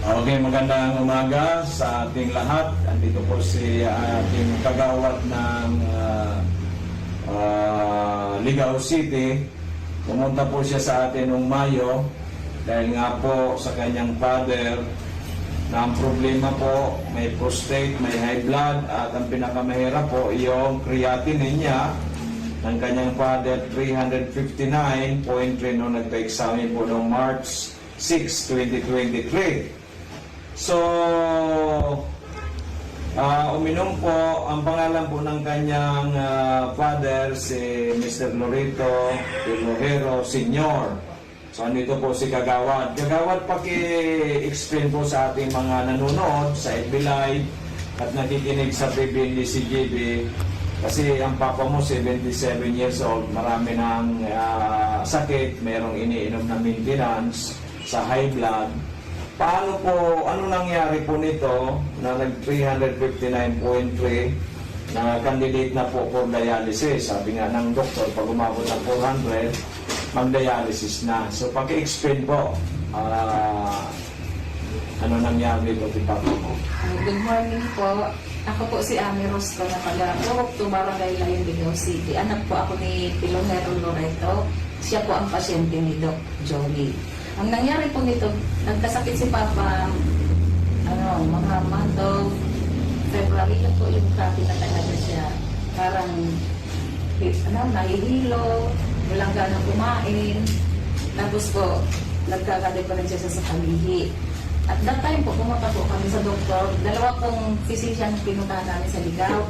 Okay, magandang umaga sa ating lahat. Andito po si ating kagawad ng Ligao City. Pumunta po siya sa atin noong Mayo dahil nga po sa kanyang father na ang problema po, may prostate, may high blood, at ang pinakamahirap po yung creatinine niya ng kanyang father 359.3 nung nagpa-examine po noong March 6, 2023. So, uminom po, ang pangalan po ng kanyang father, si Mr. Lorito Lojero Sr. So, andito po si Kagawad. Kagawad, paki-explain po sa ating mga nanonood sa FB Live at nakikinig sa PBND CGB. Kasi ang papa mo, 77 years old, marami ng sakit, mayroong iniinom na maintenance sa high blood. Paano po, ano nangyari po nito na nag 359.3 na candidate na po for dialysis? Sabi nga ng doktor, pag umabot ng 400, mag-dialysis na. So, paki-explain po, ano nangyari dito si Papa mo? Good morning po. Ako po si Ami Rosco na taga-Purok, Barangay Layon, Ligao City. Anak po ako ni Pilonero Loreto. Siya po ang pasyente ni Doc Joey. Ang nangyari po nito, nagkasakit si Papa, mga month of February na po yung copy na talaga siya. Parang, nahihilo, walang ganang kumain. Tapos po, nagkakade pa rin siya sa palihi. At that time po, pumunta po kami sa doktor. Dalawa pong physician pinuntahan namin sa Ligao.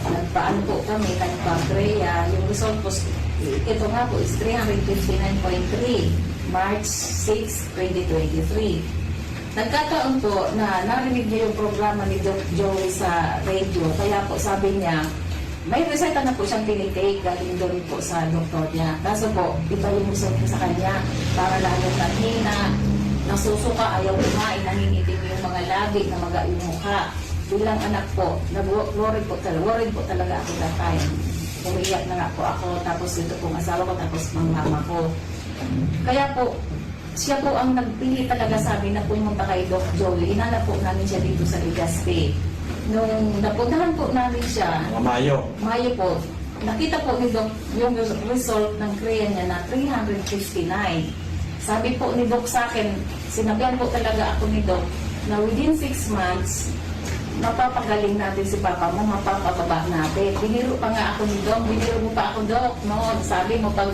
Nagpaano po kami, nagpa-Freya. Yung result po, ito nga po is 359.3. March 6, 2023. Nagkataon po na narinig niya yung programa ni Doc Joey sa radio. Kaya po sabi niya, may reseta na po siyang tinitake galing doon po sa doktor niya. Kaso po, iba yung result niya sa kanya para lalong nanghina, nasusuka, ayaw kumain, nangingitim yung mga labi na maga yung mukha. Bilang anak po, worried po talaga ako that time. Umiiyak na nga po ako, tapos ito pong asawa ko, tapos mama ko. Kaya po, siya po ang nagpili talaga, sabi na pumunta kay Doc Joey. Inanap po namin siya dito sa Legazpi. Nung napuntahan po namin siya, Mayo po, nakita po ni Doc yung result ng CREA niya na 359. Sabi po ni Doc sa akin, sinabihan po talaga ako ni Doc na within 6 months, mapapagaling natin si Papa mo, mapapababa natin. Biniro pa nga ako ni Doc, biniro mo pa ako, Doc, no? Sabi mo, pag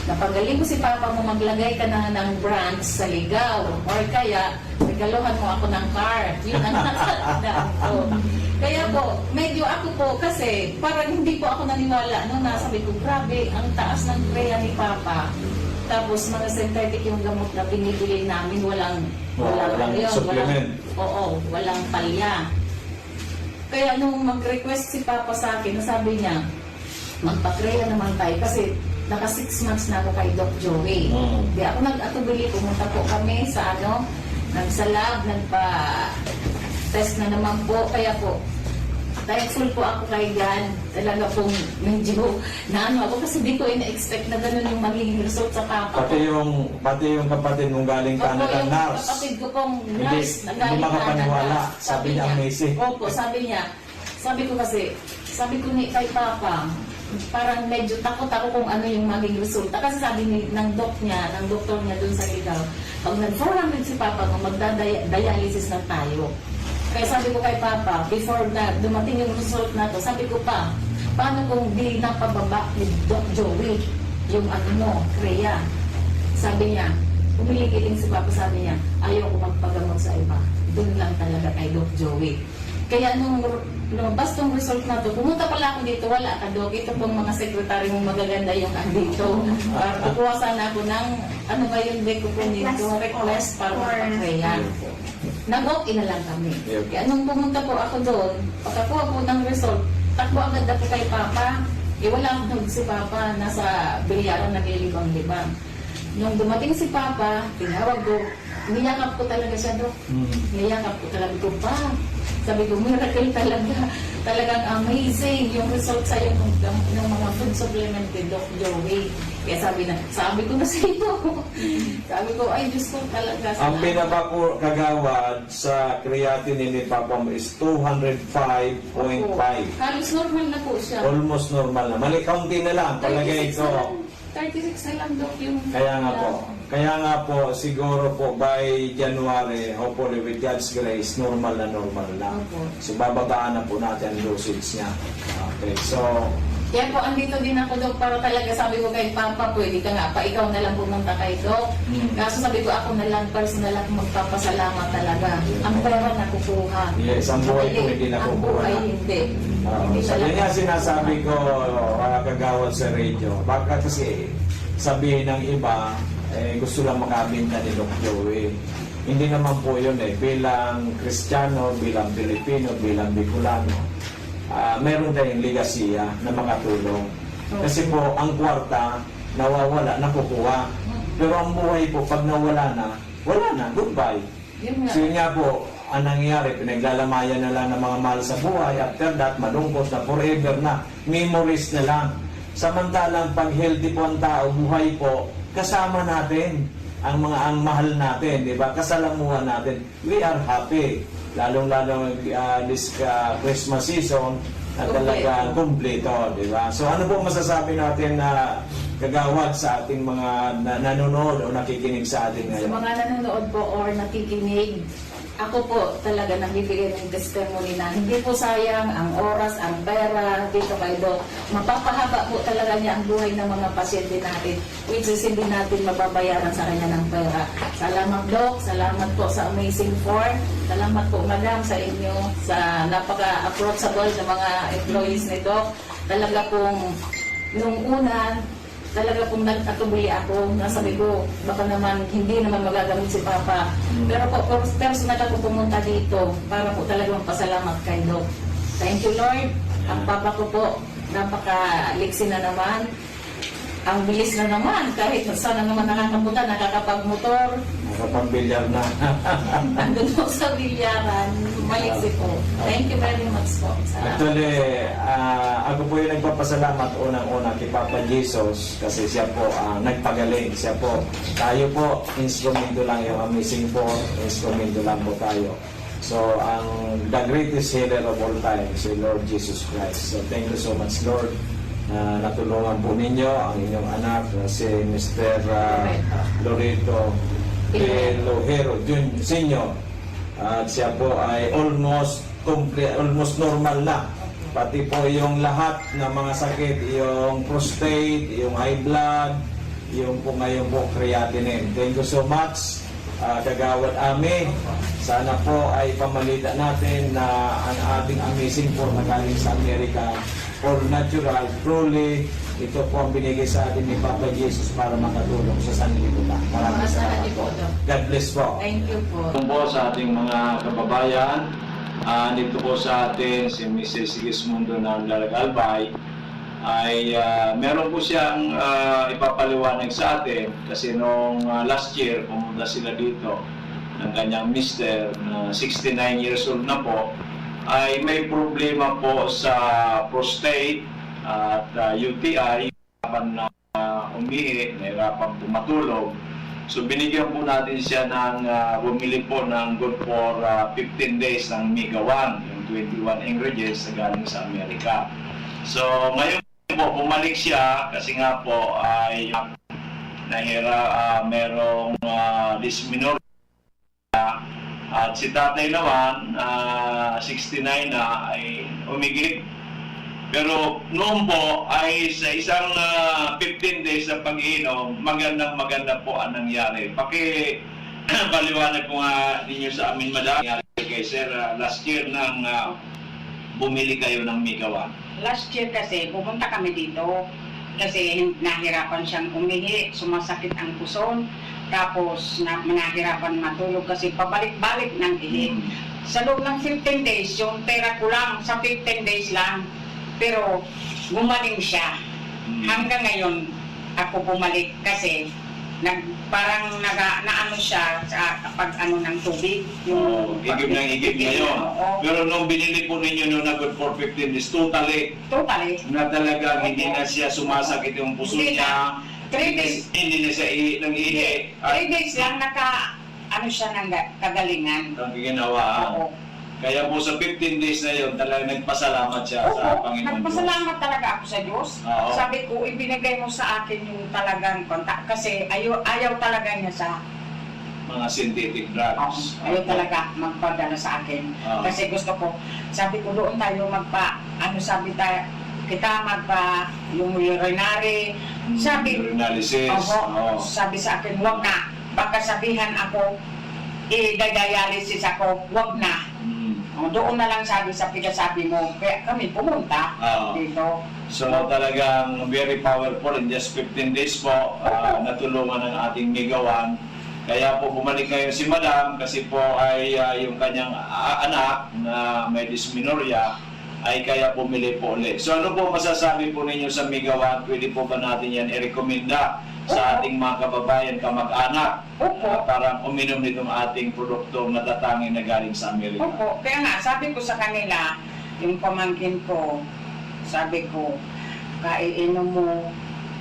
napagaling mo si Papa mo, maglagay ka na ng branch sa Ligao, or kaya, regaluhan mo ako ng car. Yun ang nakatandaan ko. Kaya po, medyo ako po, kasi parang hindi po ako naniwala, no? Nasabi ko, grabe, ang taas ng CREA ni Papa. Tapos mga synthetic yung gamot na binibili namin, walang supplement. Walang palya. Kaya nung mag-request si Papa sa akin, nasabi niya, magpa-CREA naman tayo kasi naka 6 months na ako kay Doc Joey. Di ako nag-atubili, pumunta po kami sa nagsalab, nagpa-test na naman po. Kaya po, thankful po ako kay God. Talaga pong medyo ako kasi di ko ina-expect na gano'n yung magiging result sa Papa ko. Pati yung kapatid mong galing Canada, nurse. Kapatid ko pong nurse na galing Canada. Hindi makapaniwala. Sabi niya, amazing. Opo, sabi ko kay Papa, parang medyo takot ako kung ano yung maging resulta. Kasi sabi ng doktor niya dun sa Ligao, pag nag-400 si Papa mo, magda-dialysis na tayo. Kaya sabi ko kay Papa, before na dumating yung result na to, sabi ko pa, paano kung di napababa ni Doc Joey yung CREA? Sabi niya, umiling-iling si Papa, sabi niya, ayaw ko magpagamot sa iba. Doon lang talaga kay Doc Joey. Kaya nung lumabas tong result na to, pumunta pala ako dito, wala ka, Doc. Ito pong mga sekretary mong magaganda yung andito. Kukuha sana ako ng, request para magpa-CREA. Nag-okay na lang kami. Kaya nung pumunta po ako doon, pagkakuha po ng result, takbo agad na po kay Papa. Wala akong si Papa, nasa bilyaran naglilibang-libang. Nung dumating si Papa, tinawag ko, niyakap ko talaga siya, Dok. Mm. Niyakap ko talaga ko pa. Sabi ko, miracle talaga. Talagang amazing yung result sa'yo ng mga food supplement ni Doc Joey. Kaya sabi ko na sa iyo. Sabi ko, ay Diyos ko talaga. Ang binaba ko kagawad sa creatinine ni Papa mo is 205.5. Halos normal na po siya. Almost normal na. Mali, kaunti na lang. Palagay 36 ko. na lang. 36 na lang, Doc, yung... Kaya nga po, siguro po by January, hopefully with God's grace, normal na. Opo. So bababaan na po natin ang dosage niya. Okay, so Kaya po, andito din ako, Dok, para talaga sabi ko kay Papa, pwede ka nga pa, ikaw na lang pumunta kay Dok. Kaso sabi ko, ako na lang, personal ako magpapasalamat talaga. Ang pera nakukuha. yes, ang buhay po hindi Ang nakukuha buhay na. hindi. Hindi So yun nga sinasabi ko, kagawad sa radio. Baka kasi sabihin ng iba, gusto lang makabinta ni Doc Joey. Hindi naman po yun bilang Kristiyano, bilang Pilipino, bilang Bicolano, meron tayong ligasiya na makatulong. Kasi po, ang kwarta, nawawala, nakukuha. Pero ang buhay po, pag nawala na, wala na, goodbye. Yun nga. So yun nga po, ang nangyayari, pinaglalamayan na lang ng mga mahal sa buhay. After that, malungkot na, forever na, memories na lang. Samantalang pag healthy po ang tao, buhay po, kasama natin ang mahal natin, di ba? Kasalamuhan natin. We are happy. Lalong-lalo this Christmas season na talaga kumpleto, di ba? So ano po masasabi natin na kagawad sa ating mga nanonood o nakikinig sa atin Sa ngayon? mga nanonood po or nakikinig, ako po talaga nagbibigay ng testimony na hindi po sayang ang oras, ang pera dito kay Doc. Mapapahaba po talaga niya ang buhay ng mga pasyente natin, which is hindi natin mababayaran sa kanya ng pera. Salamat, Doc. Salamat po sa Amazing Four. Salamat po, Madam, sa inyo, sa napaka-approachable na mga employees ni Doc. Talaga pong nung una, talaga pong nagtatubuli ako. Nasabi ko, baka naman hindi naman magagamit si Papa. Pero po, personal ako pumunta dito para po talaga magpasalamat kay Doc. Thank you, Lord. Ang Papa ko po, napaka-liksi na naman. Ang bilis na naman. Kahit sana naman nakakapunta, nakakapag-motor. Nakapag-bilyar na. Andun po sa bilyaran. Maliksi po. Thank you very much po. Salamat. Actually, ako po yung nagpapasalamat unang-una kay Papa Jesus kasi siya po nagpagaling. Siya po, tayo po, instrumento lang yung Amazing Four, instrumento lang po tayo. So, the greatest healer of all time, si Lord Jesus Christ. So, thank you so much, Lord, na natulungan po ninyo ang inyong anak na si Mr. Loreto Lohero Sr. At siya po ay almost normal na. Pati po yung lahat ng mga sakit, yung prostate, yung high blood, yung po ngayon po creatinine. Thank you so much, Kagawad Ami. Sana po ay pamalita natin na ang ating Amazing Four na galing sa Amerika, all natural, truly, ito po ang binigay sa atin ni Papa Jesus para makatulong sa sanlibutan. Maraming salamat po. God bless po. Thank you po. Po sa ating mga kababayan, dito po sa atin si Mrs. Sigismundo ng Lalagalbay ay meron po siyang ipapaliwanag sa atin kasi noong last year pumunta sila dito ng kanyang mister na 69 years old na po ay may problema po sa prostate at UTI, nahirapan na umihi, nahirapan po matulog. So binigyan po natin siya ng bumili po ng good for 15 days ng Mega 1, yung 21 ingredients na galing sa Amerika. So ngayon po bumalik siya kasi nga po ay merong dysmenorrhea at si tatay naman 69 na ay umigib. Pero noon po ay sa isang 15 days na pag-iinom, maganda po ang nangyari. Paliwanag ko nga ninyo sa amin, Madam. Kay Sir, last year nang bumili kayo ng Mega 1. Last year kasi pumunta kami dito kasi nahirapan siyang umihi, sumasakit ang puson, tapos nahirapan matulog kasi pabalik-balik ng ihi. Sa loob ng 15 days, yung pera ko lang, sa 15 days lang, pero gumaling siya. Hanggang ngayon, ako bumalik kasi parang naano siya sa kapag ano ng tubig. Higib ng higib ngayon. Oo. Pero nung binili po ninyo nung nag for 15 days, totally Totally. na talagang hindi na siya sumasakit yung puso Hindi niya. 3 days. Hindi na siya nangihi. 3 days lang ano siya ng kagalingan. Ang ginawa. Oo. Kaya po sa 15 days na yun, talagang nagpasalamat siya sa Oo, Panginoon Diyos. nagpasalamat talaga ako sa Diyos. Oo. Sabi ko, ibinigay mo sa akin yung talagang kontak. Kasi ayaw talaga niya sa, Mga synthetic drugs. ayaw talaga magpadala sa akin. Oo. Kasi gusto ko, sabi ko doon tayo kita yung urinary. Sabi, Urinalysis. Oo. sabi sa akin, wag na. Baka sabihan ako, i-dialysis ako, wag na. Doon na lang sabi sa pinasabi mo, kaya kami pumunta Oo. dito. So talagang very powerful in just 15 days po, natulungan ng ating Migawan. Kaya po bumalik ngayon si Madam kasi po ay yung kanyang anak na may dysmenorrhea ay kaya bumili po ulit. So ano po masasabi po ninyo sa Migawan? Pwede po ba natin yan i-recommenda sa ating mga kababayan, kamag-anak, Opo. para uminom nitong ating produkto na tatangin na galing sa Amerika? Opo, kaya nga, sabi ko sa kanila, yung pamangkin ko, sabi ko, kaiinom mo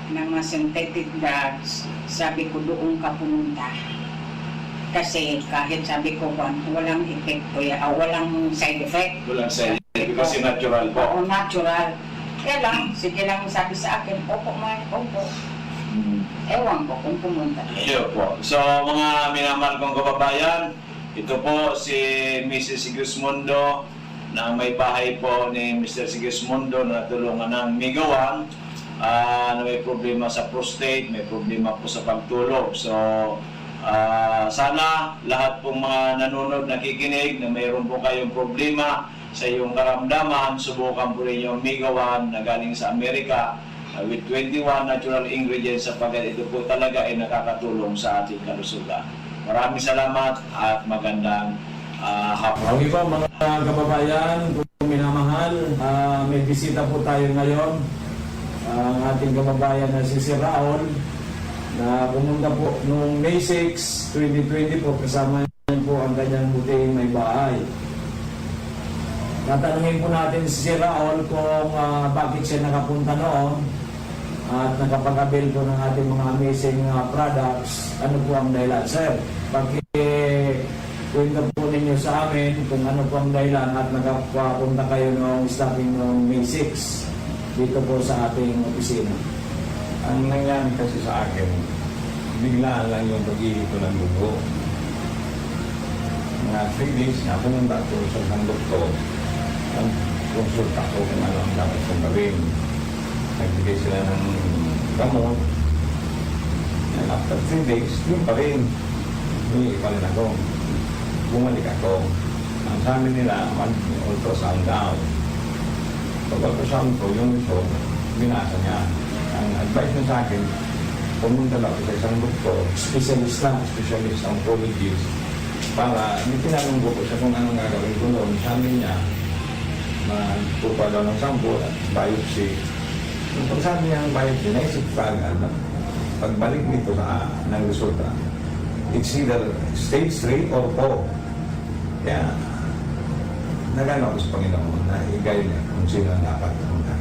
ng mga synthetic drugs, sabi ko doon ka pumunta. Kasi kahit sabi ko, walang epekto, walang side effect. Walang side effect kasi natural po. Oo, natural. Kaya lang, sige lang sabi sa akin, opo, opo. Ewan ko kung pumunta. Iyo po. So mga minamahal kong kababayan, ito po si Mrs. Sigismundo na may bahay po ni Mr. Sigismundo na tulungan ng Migawan na may problema sa prostate, may problema po sa pagtulog. So sana lahat pong mga nanonood, nakikinig na mayroon po kayong problema sa iyong karamdaman, subukan po rin yung Migawan na galing sa Amerika with 21 natural ingredients sapagkat ito po talaga ay nakakatulong sa ating kalusugan. Maraming salamat at magandang hapon. Okay po mga kababayan, kung minamahal, may bisita po tayo ngayon. Ang ating kababayan na si Raul na pumunta po noong May 6, 2020 po, kasama niya po ang kanyang buting may bahay. Tatanungin po natin si Raul kung bakit siya nakapunta noon at nakapag-avail po ng ating mga amazing products. Ano po ang dahilan? Sir, kwento po ninyo sa amin kung ano po ang dahilan at nakapunta kayo noong starting noong May 6 dito po sa ating opisina. Ang nangyari kasi sa akin, biglaan lang yung pag-ihip ko ng dugo. Mga 3 days na pumunta ako sa isang doktor. Nag-consulta ko kung ano ang dapat kong gawin. Nagbigay sila ng gamot. And after 3 days, yun pa rin. Humingi pa rin ako. Bumalik ako. Ang sabi nila, mag-ultrasound daw. Pag-ultrasound ko, yung result, binasa niya. Ang advice niya sa akin, pumunta lang ako sa isang doktor, specialist oncologist, para tinanong ko po siya kung anong gagawin ko noon. Sabi niya, magpupa daw ng sample at biopsy. Yung pagsabi niya ng biopsy, naisip ka agad na pagbalik nito ng resulta, it's either stage 3 or 4. Kaya, nagano ako sa Panginoon na i-guide niya kung sino ang dapat pumunta.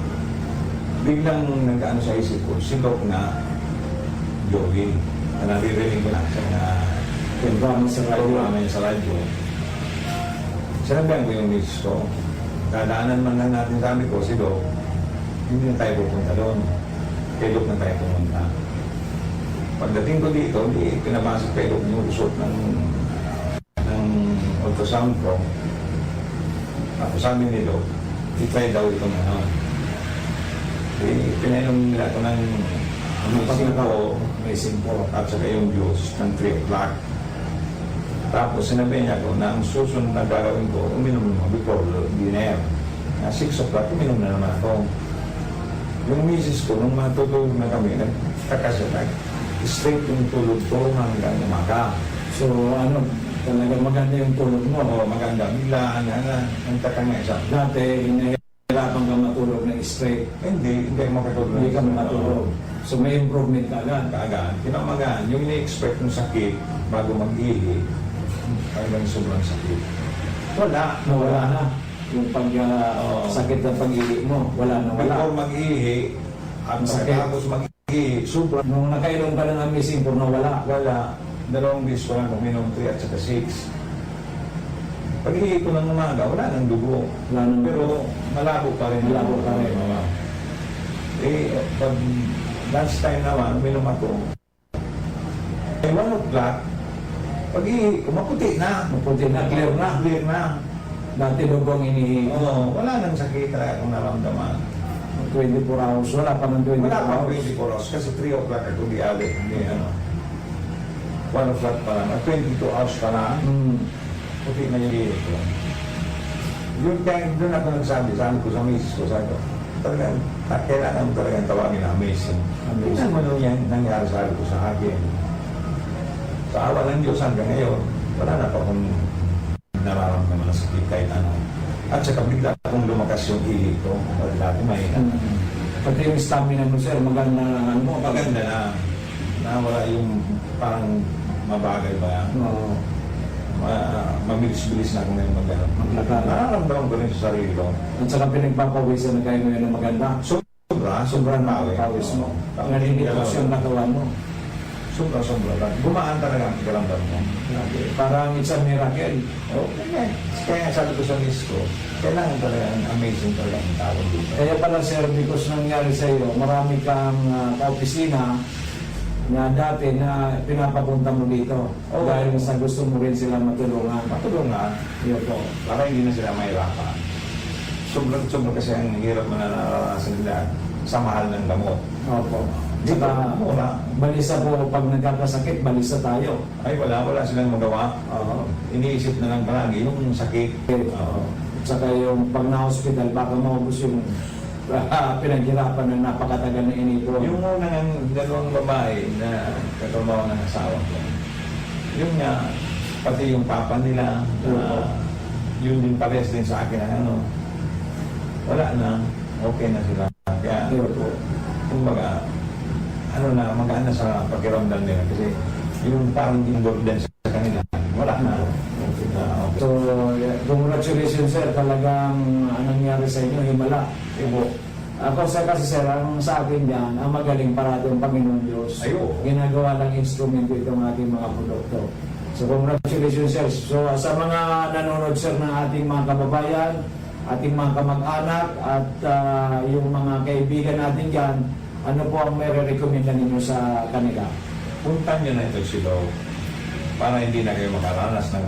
Biglang nag-ano sa isip ko, si Doc na Joey, na naririnig ko na siya na Programa sa radyo. programa niya sa radyo. Sinabihan ko yung miss ko, dadaanan man lang natin, sabi ko, si Doc, hindi na tayo pupunta doon. Kay Doc na tayo pumunta. Pagdating ko dito, hindi pinabasa kay Doc yung result ng ultrasound ko. Tapos sabi ni Doc, i-try daw ito na. Pinainom nila ito ng amazing po at saka yung juice ng 3 o'clock. Tapos sinabi niya ko na ang susunod na gagawin ko, uminom mo before dinner. Na 6 o'clock, uminom na naman ako. Yung misis ko, nung matutulog na kami, nagkakasya, straight yung tulog ko hanggang umaga. So ano, talaga maganda yung tulog mo. Oo, maganda. Biglaan na, nagtaka nga isa. Dati, hinahirapan ka matulog ng straight. Hindi ako makatulog. Hindi ka matulog. So may improvement ka agad. Kaagad, kinamagaan, yung ini-expect ng sakit bago mag-ihi, hanggang sobrang sakit. Wala, Nawala na. Yung pag Oo. sakit ng pag-ihi mo, wala na wala. Before mag-ihi, at Sakit. tapos mag-ihi, sobrang Nung nakainom ka ng Amazing Por, nawala. wala. Dalawang days ko lang uminom 3 at saka 6. Pag-ihi ko ng umaga, wala nang dugo. Wala nang Pero malabo pa rin. Malabo pa rin. Oo. Pag last time naman, uminom ako. 1 o'clock, pag-ihi ko, maputi na. Maputi na, clear na. Clear na. Dati lubong inihi. Oo, wala nang sakit talaga akong naramdaman. 24 hours. Wala pa ng 24 Wala pa hours. 24 hours kasi 3 o'clock ako di ali. Hindi ano. 1 o'clock pa lang. 22 hours pa lang. Hmm. Puti na yung ihi ko. Yun kaya doon ako nagsabi, sabi ko sa misis ko, sabi ko, talagang, kailangan mo talagang tawagin na amazing. Amazing. Tingnan mo nung yan, nangyari sabi ko sa akin. Sa awa ng Diyos hanggang ngayon, wala na pa akong nararamdaman na sakit kahit ano. At saka bigla akong lumakas yung ihi ko. Dati may Pati yung stamina mo, sir, maganda na ano mo. maganda na wala yung parang mabagal ba. Oo. Mabilis-bilis na ako ngayon mag-ano. Maglakad. Nararamdaman ko rin sa sarili ko. At saka pinagpapawisan na kayo ngayon ng maganda. Sobrang Pawis mo. Nalilitos yung nakawan mo. Sobra lang. Gumaan talaga ang pakiramdam mo. Parang it's a miracle. Oh, kaya nga sabi ko sa miss ko, kailangan talaga amazing talaga ang tawag dito. Kaya pala, sir, because nangyari sa iyo, marami kang kaopisina na dati na pinapapunta mo dito. Oo. Dahil sa gusto mo rin sila matulungan. Matulungan, Yun po. para hindi na sila mahirapan. Sobrang kasi ang hirap mo na naranasan nila sa mahal ng gamot. Opo. Dito, Saka, wala. balisa po, pag nagkakasakit, balisa tayo. Ay, wala silang magawa. Iniisip na lang palagi yung sakit. Oo. At saka yung pag na-hospital, baka maubos yung pinaghirapan ng napakatagal na inipon. Yung unang dalawang babae na katrabaho ng asawa ko, yun nga, pati yung papa nila, yun din pares din sa akin ang ano, wala na, okay na sila. Kaya, Yun po. kumbaga, ano na, magaan na sa pakiramdam nila kasi yung parang yung burden sa kanila, wala na. Okay na, okay. So, congratulations, sir. Talagang nangyari sa inyo, himala. Ibo. Ako kasi sir, ang sa akin dyan, ang magaling parado ang Panginoon Diyos. Ayo. Ginagawa ng instrumento itong ating mga produkto. So congratulations sir. So sa mga nanonood sir ng ating mga kababayan, ating mga kamag-anak at yung mga kaibigan natin dyan, ano po ang may re-recommenda ninyo sa kanila? Puntan nyo na ito sila para hindi na kayo makaranas ng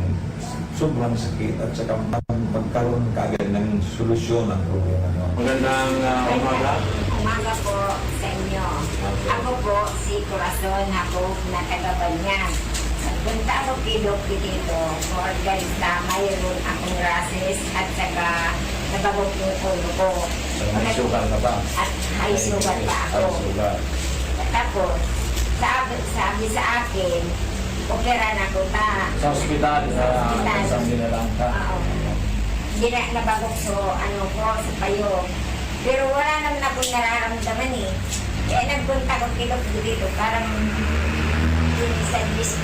sobrang sakit at saka magkaroon kaagad ng solusyon ng problema nyo. Magandang umaga. Umaga po sa inyo. Ako po si Corazon, ako nakataban niya. Nagpunta ako kay Dokti dito for guys na mayroon akong rashes at saka nabagok yung ulo ko. May sugar ka ba? At high sugar pa ako. High sugar. Tapos, sabi sa akin, operan ako ta. Sa ospital, isang dinalang ka. Oo. Hindi na nabagok so ano ko sa payo. Pero wala naman akong nararamdaman eh. Kaya nagpunta ko kay Dokti dito parang yung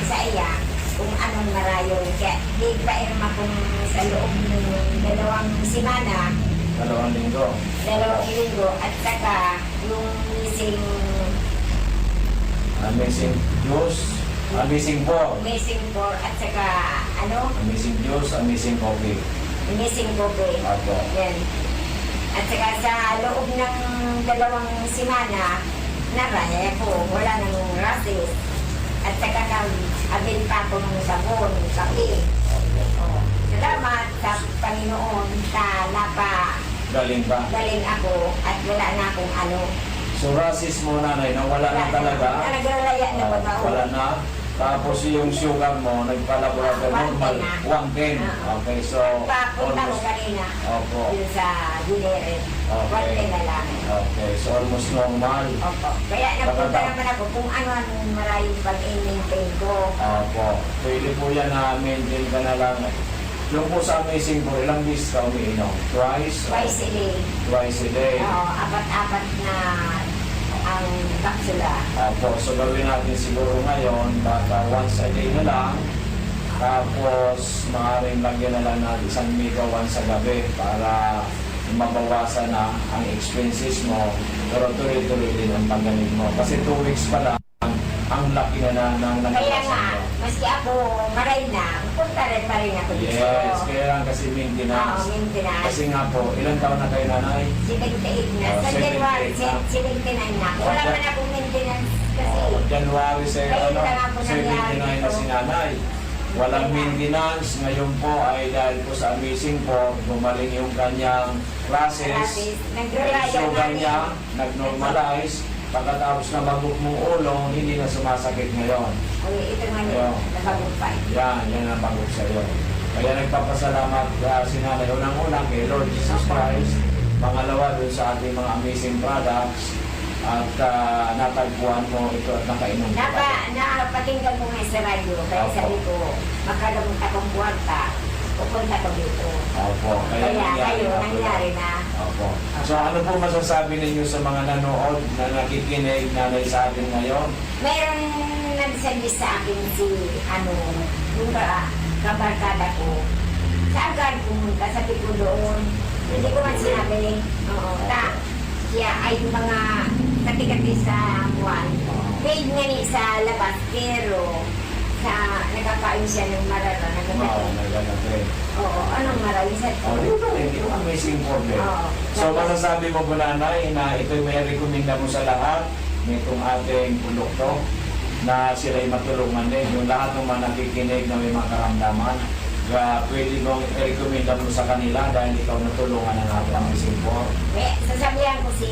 sa iya kung anong marayon. Kaya di pa akong sa loob ng 2 semana, 2 linggo. 2 linggo, at saka yung missing Amazing juice, amazing po. at saka ano, Amazing juice, amazing coffee. missing coffee. Apo. Yan. At saka sa loob ng 2 semana, naraya ko, wala nang rashes. At saka nag-abil pa ako ng sabon, kape. Oh. Salamat sa Panginoon sa Galing pa. galing ako at wala na akong ano. So rasis mo nanay, nawala na talaga. Naglaya na ba Wala na. Tapos yung sugar mo, nagpa-laboratory normal, 110. Okay, so Papunta ko almost, kanina opo. yun sa Gileret. Okay. 110 na lang. Okay, so almost normal. Opo. Kaya napunta naman ako kung ano ang maraming pag-maintain ko. Opo. Pwede po yan na maintain ka na lang. Yung po sa amazing po, ilang beses ka umiinom? Twice? Twice a day. Twice a day. Oo, apat-apat na ang kapsula. So gawin natin siguro ngayon, baka once a day na lang. Tapos maaaring lagyan na lang ng 1 mega once sa gabi para mabawasan na ang expenses mo. Pero tuloy-tuloy din ang paggaling mo. Kasi 2 weeks pa lang, ang laki na ng Kaya nga, nagawasan mo. maski ako maray na, punta rin pa rin ako dito. Yes, kaya lang kasi maintenance. Oo, maintenance. Kasi nga po, ilang taon na kayo nanay? 78 na. Oh, Sa January, 78 na. 79 na. Wala man akong maintenance kasi. January Ayun lang ako 79 na nangyari si nanay. Walang maintenance. Ngayon po ay dahil po sa Amazing po, gumaling yung kanyang process. Grabe, nag-rely So ako kanya, nag-normalize. Pagkatapos na bagok mong ulo, hindi na sumasakit ngayon. Uy, ito nga Ayun. nabagupay. Yan ang bagok sa iyo. Kaya nagpapasalamat si nanay unang-unang kay Lord Jesus Christ. Pangalawa dun sa ating mga amazing products. At natagpuan mo ito at nakainom ka. Napakinggan mo nga sa radyo, kaya Opo. sabi ko, magkagamot akong buwarta, pupunta ko dito. Opo. Kaya kayo, na po. nangyari na. Opo. So ano po masasabi ninyo sa mga nanood na nakikinig nanay sa atin ngayon? Mayroon nagsabi sa akin si, yung kabarkada ko, saan ka pumunta? Sabi ko doon. Hindi ko man sinabi. Oo. Siya ay yung mga kati-kati sa buwan. Paid nga ni sa labas, pero nagkakain siya ng marara. Wow, nagagaling. Oo, anong marara? Isa Oh, di ba? Hindi mo amazing problem. Oo. So masasabi mo po nanay na ito may rekomenda mo sa lahat nitong ating produkto na sila'y matulungan din. Yung lahat ng mga nakikinig na may mga karamdaman, pwede mong i-recommenda mo sa kanila dahil ikaw natulungan ng ating amazing po. Sasabihan ko si,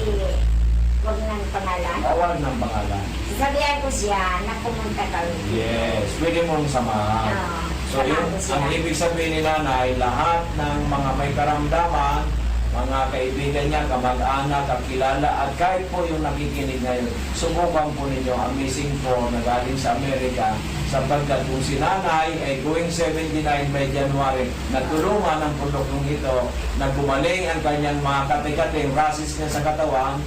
huwag ng pangalan. Awal ng pangalan. Sasabihan ko siya na pumunta kami. Yes, pwede mong samahan. Oo, So samahan yun, ko siya. ang ibig sabihin ni nanay, lahat ng mga may karamdaman, mga kaibigan niya, kamag-anak, kakilala, at kahit po yung nakikinig ngayon, subukan po ninyo ang Amazing po na galing sa Amerika, sapagkat kung si nanay ay going 79 by January, natulungan ang produktong ito, na gumaling ang kanyang mga kati-kating rashes niya sa katawan,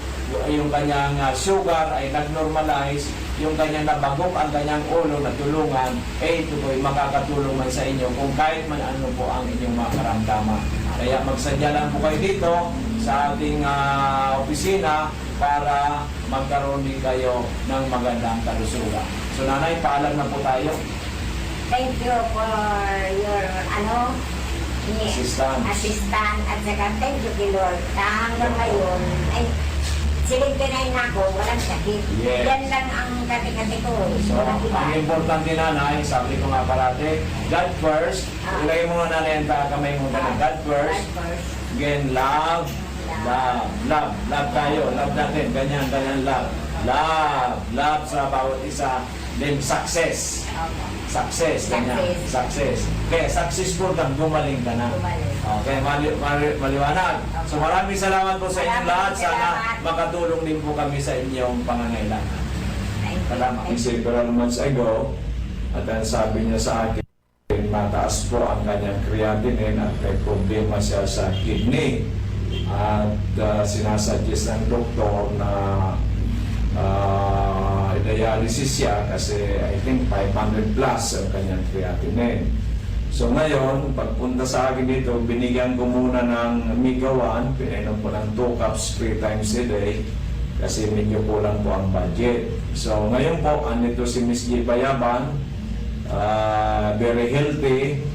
yung kanyang sugar ay nag-normalize, yung kanyang nabagok ang kanyang ulo na tulungan, ito po ay makakatulong man sa inyo kung kahit man ano po ang inyong mga karamdaman. Kaya magsadya lang po kayo dito sa ating opisina para magkaroon din kayo ng magandang kalusugan. So nanay, paalam na po tayo. Thank you for your, Assistant. assistant. At saka thank you kay Lord. Hanggang ngayon, ay, 79 na ako, walang sakit. Yes. Yan lang ang kati-kati ko. So, Walang iba. ang importante nanay, sabi ko nga parate, God first. Ilagay mo nga nanay ang kamay mo na God first. God first. Again, love. Love tayo. Love natin. Ganyan, love. Love sa bawat isa. Then, success. Opo. Success. Ganyan. Success. Kaya, successful kang gumaling ka na. Gumaling. Okay, maliwanag. So, maraming salamat po sa inyong lahat. Sana makatulong din po kami sa inyong pangangailangan. Thank you. Salamat. Several months ago, at ang sabi niya sa akin, mataas po ang kanyang creatinine at may problema siya sa kidney. At sinasuggest ng doktor na dialysis siya kasi I think 500 plus ang kanyang creatinine. So ngayon, pagpunta sa akin dito, binigyan ko muna ng Migawan, pinainom ko ng 2 cups 3 times a day kasi medyo kulang po ang budget. So ngayon po, andito si Miss G. Payaban, very healthy,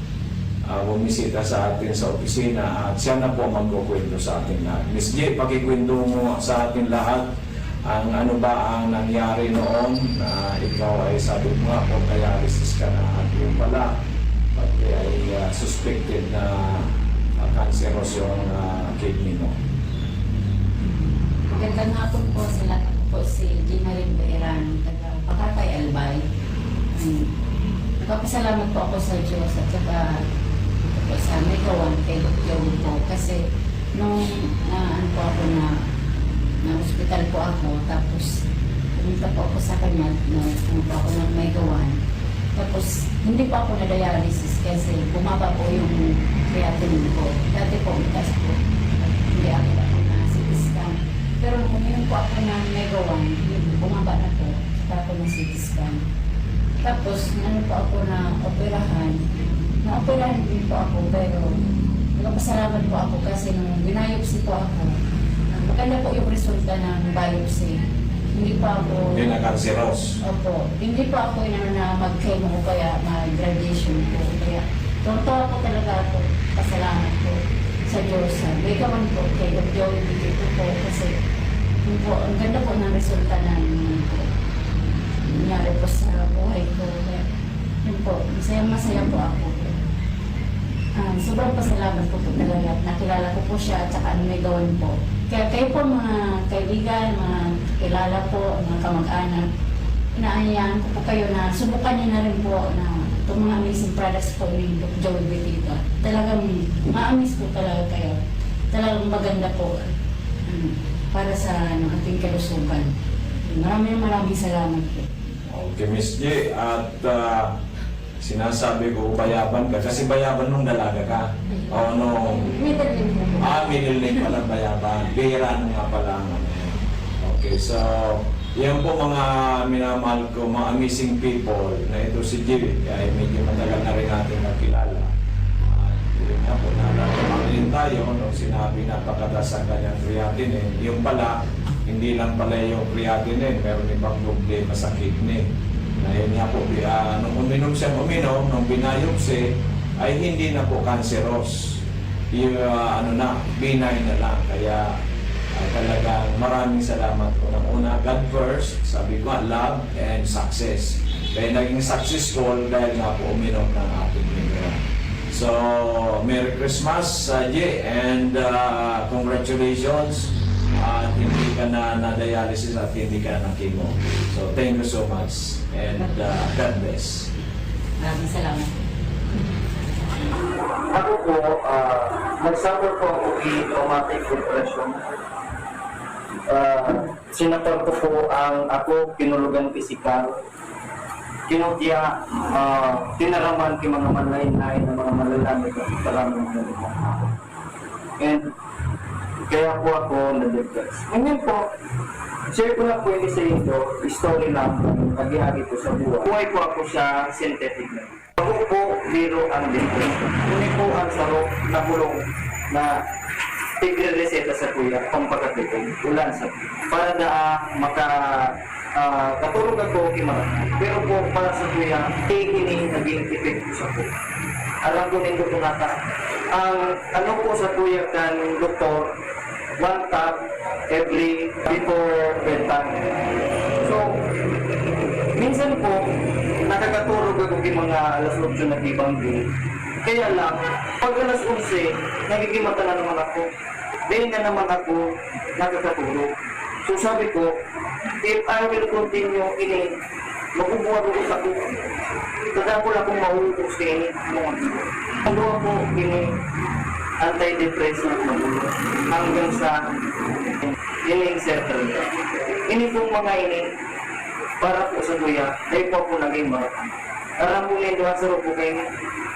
bumisita sa atin sa opisina at siya na po magkukwento sa atin lahat. Miss G, pakikwento mo sa atin lahat ang ano ba ang nangyari noon na ikaw ay sabi mo nga kung dialysis ka na at yung pala pati ay suspected na cancerous yung kidney mo. Magandang hapon po sa lahat. Ako po si Ginarin Bairan, taga Pakapay Albay. Nagpapasalamat po ako sa Diyos at saka ito po sa Megawan kay Dr. po kasi nung ano po ako na hospital po ako tapos pumunta po ako sa kanya pumunta ako ng Megawan tapos hindi po ako na-dialysis kasi bumaba po yung creatinine ko. Dati po, mataas po. Hindi ako na CT scan. Pero kung yung po ako ng Megawan, bumaba na po, saka ako ng CT scan. Tapos, ano po ako na operahan. Na-operahan din po ako, pero nagpasalamat po ako kasi nung binayopsi po ako, maganda po yung resulta ng biopsy. Hindi pa ako... Hindi na cancerous. Opo. Hindi pa ako na mag-chemo o kaya mag-radiation po. Kaya totoo po talaga ako. Pasalamat po sa Diyos. May gawan po kay Dr. Joey dito po kasi yun po, ang ganda po ng resulta ng nangyari po sa buhay ko. Kaya, yun po, masaya po ako. Sobrang pasalamat po talaga. Nakilala ko po siya at saka may gawan po. Kaya kayo po mga kaibigan, mga kilala po, mga kamag-anak, inaanyayahan ko po kayo na subukan niyo na rin po na itong mga amazing products po ni Dr. Joey Betita. Talagang ma-amaze po talaga kayo. Talagang maganda po para sa ating kalusugan. Maraming salamat po. Okay, Miss J. At sinasabi ko, bayaban ka. Kasi bayaban nung dalaga ka. O nung... Middle name po po. Middle name pala bayaban. Bira nga pala. Okay, so... Yan po mga minamahal ko, mga amazing people na ito si J. Kaya medyo matagal na rin natin nakilala. Yun nga po, nalalaman tayo nung sinabi napakataas ang kanyang creatinine. Yung pala, hindi lang pala yung creatinine, meron ibang problema sa kidney. Na yun nga po, nung uminom siya nung binayopsi, ay hindi na po cancerous. Yung benign na lang. Kaya talagang maraming salamat po. Una, God first, sabi ko, love and success. Kaya naging successful dahil nga po uminom ng ating libro. So, Merry Christmas, J, and congratulations. Hindi ka na dialysis at hindi ka na chemo. So, thank you so much and God bless. Maraming salamat. Ako po, nag-suffer po ako traumatic depression. Sinapal ko po ang ako kinulugan pisikal. Kinutya, tinaraman ki mga malain-lain na mga malalamig at palamang ng ako. And kaya po ako na-depress. Ngayon po, share ko lang po yung isa ito, story lang, nag-ihagi po sa buhay. Buhay po ako sa synthetic na. Ako po, biro ang depression. Ini po ang sarok na bulong na tigre-reseta sa kuya, pampagkatipon, ulan sa para na katulog ako kimara. Pero po para sa kuya, tigini naging epekto sa po. Alam ko nito po nata. Ang ano po sa kuya kan doktor, 1 cup every before bedtime. So, minsan po, nakakatulog ako ng mga alas 8 na ibang din. Kaya lang, pag alas 11, nagigimata na naman ako. Dahil nga naman ako nakakatulog. So sabi ko, if I will continue ini, mabubuhat ako. Kada ko lang kung mahulog sa ini. Ano ako ini, antidepressant magulo. Hanggang sa ini settle. Ini pong mga ini, para po sa kuya, dahil po ako naging maratang. Aram po nito sa rupo kayo,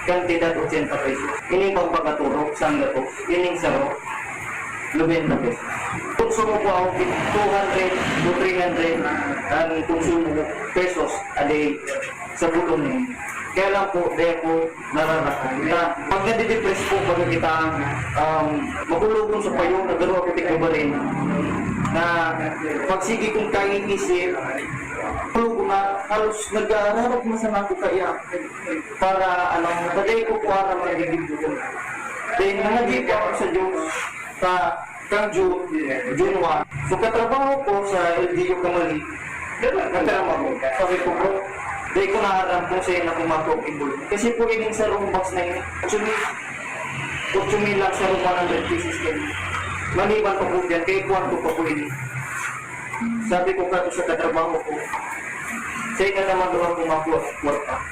kantidad 80 pesos. Ini pang pagkaturok, sangga po, ining saro, 90 pesos. Konsumo po ako 200 to 300 ang konsumo pesos a day sa bulong niyo. Kaya lang po, dahil po nararakan. Na pag nadidepress po, pag kita magulugong sa payo, nagaro ako tingin ba rin, na pagsigi kong kain isip, tulog na halos nag-aaral mo sa ako kaya para paday ko po ara magiging doon. Then nangagip ako sa Diyos sa June 1. So katrabaho ko sa LGU Kamali. Nagtrabaho ko. Sabi ko bro, dahil ko naharap kung sa'yo na kumakog ibol. Kasi po ining sa room box na yun, 8,000 lang sa room 100 pieces kayo. Maliban pa po dyan, kaya kwanto pa po ini. Sabi ko kato sa katrabaho ko, sa'yo na naman doon kumakot kwarta.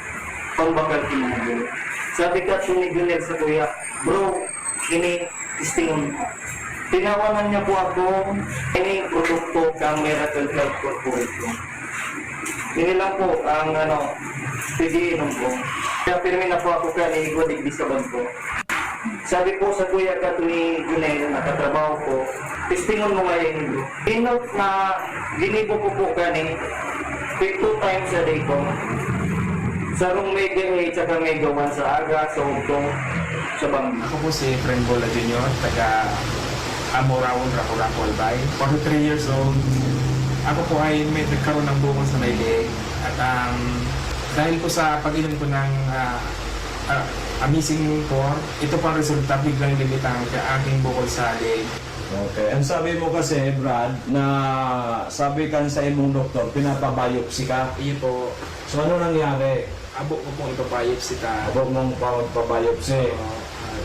Pangbagal kinagawa. Sabi ka sunigunel sa kuya, bro, ini istingon. Tinawanan niya po ako, ini produkto kang Miracle Health Corporation. Ini lang po ang pwede inom ko. Kaya pirmi na po ako kaya naigo digdi sa banko. Sabi po sa Kuya Gat ni Junel, nakatrabaho ko, testingon mo ngayon, inot na ginibo ko po gani, 2 times a day ko. Sarong mega 8 at mega 1 sa aga, sa ugtong, sa banggi. Ako po si Efren Bola Jr., taga Amoraon, Raco Albay. 43 years old. Ako po ay may nagkaroon ng bukol sa may leg. At dahil po sa pag-inom ko ng Amazing Core, ito po ang resulta, biglang limitang aking bukol sa leg. Okay. Ang sabi mo kasi, Brad, na sabi kan sa imong doktor, pinapabiopsy ka. Iyo po, So ano nangyari? abo ko pong ipabiopsy ka. Huwag mong pabiopsy.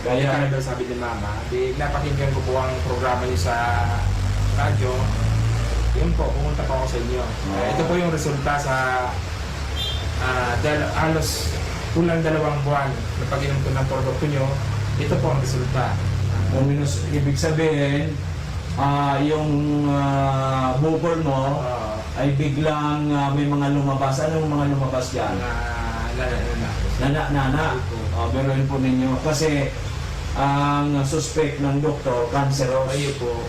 Kaya ka na daw sabi ni Mama, di napakinggan ko po ang programa niyo sa radyo. Yun po, pumunta po ako sa inyo. Ito po yung resulta sa halos kulang 2 buwan na pag-inom ko ng produkto nyo. Ito po ang resulta. Ibig sabihin, yung bukol mo ay biglang may mga lumabas. Anong mga lumabas yan? Nana. Biruin po ninyo. Kasi ang suspect ng doktor, cancerous. Ayun po,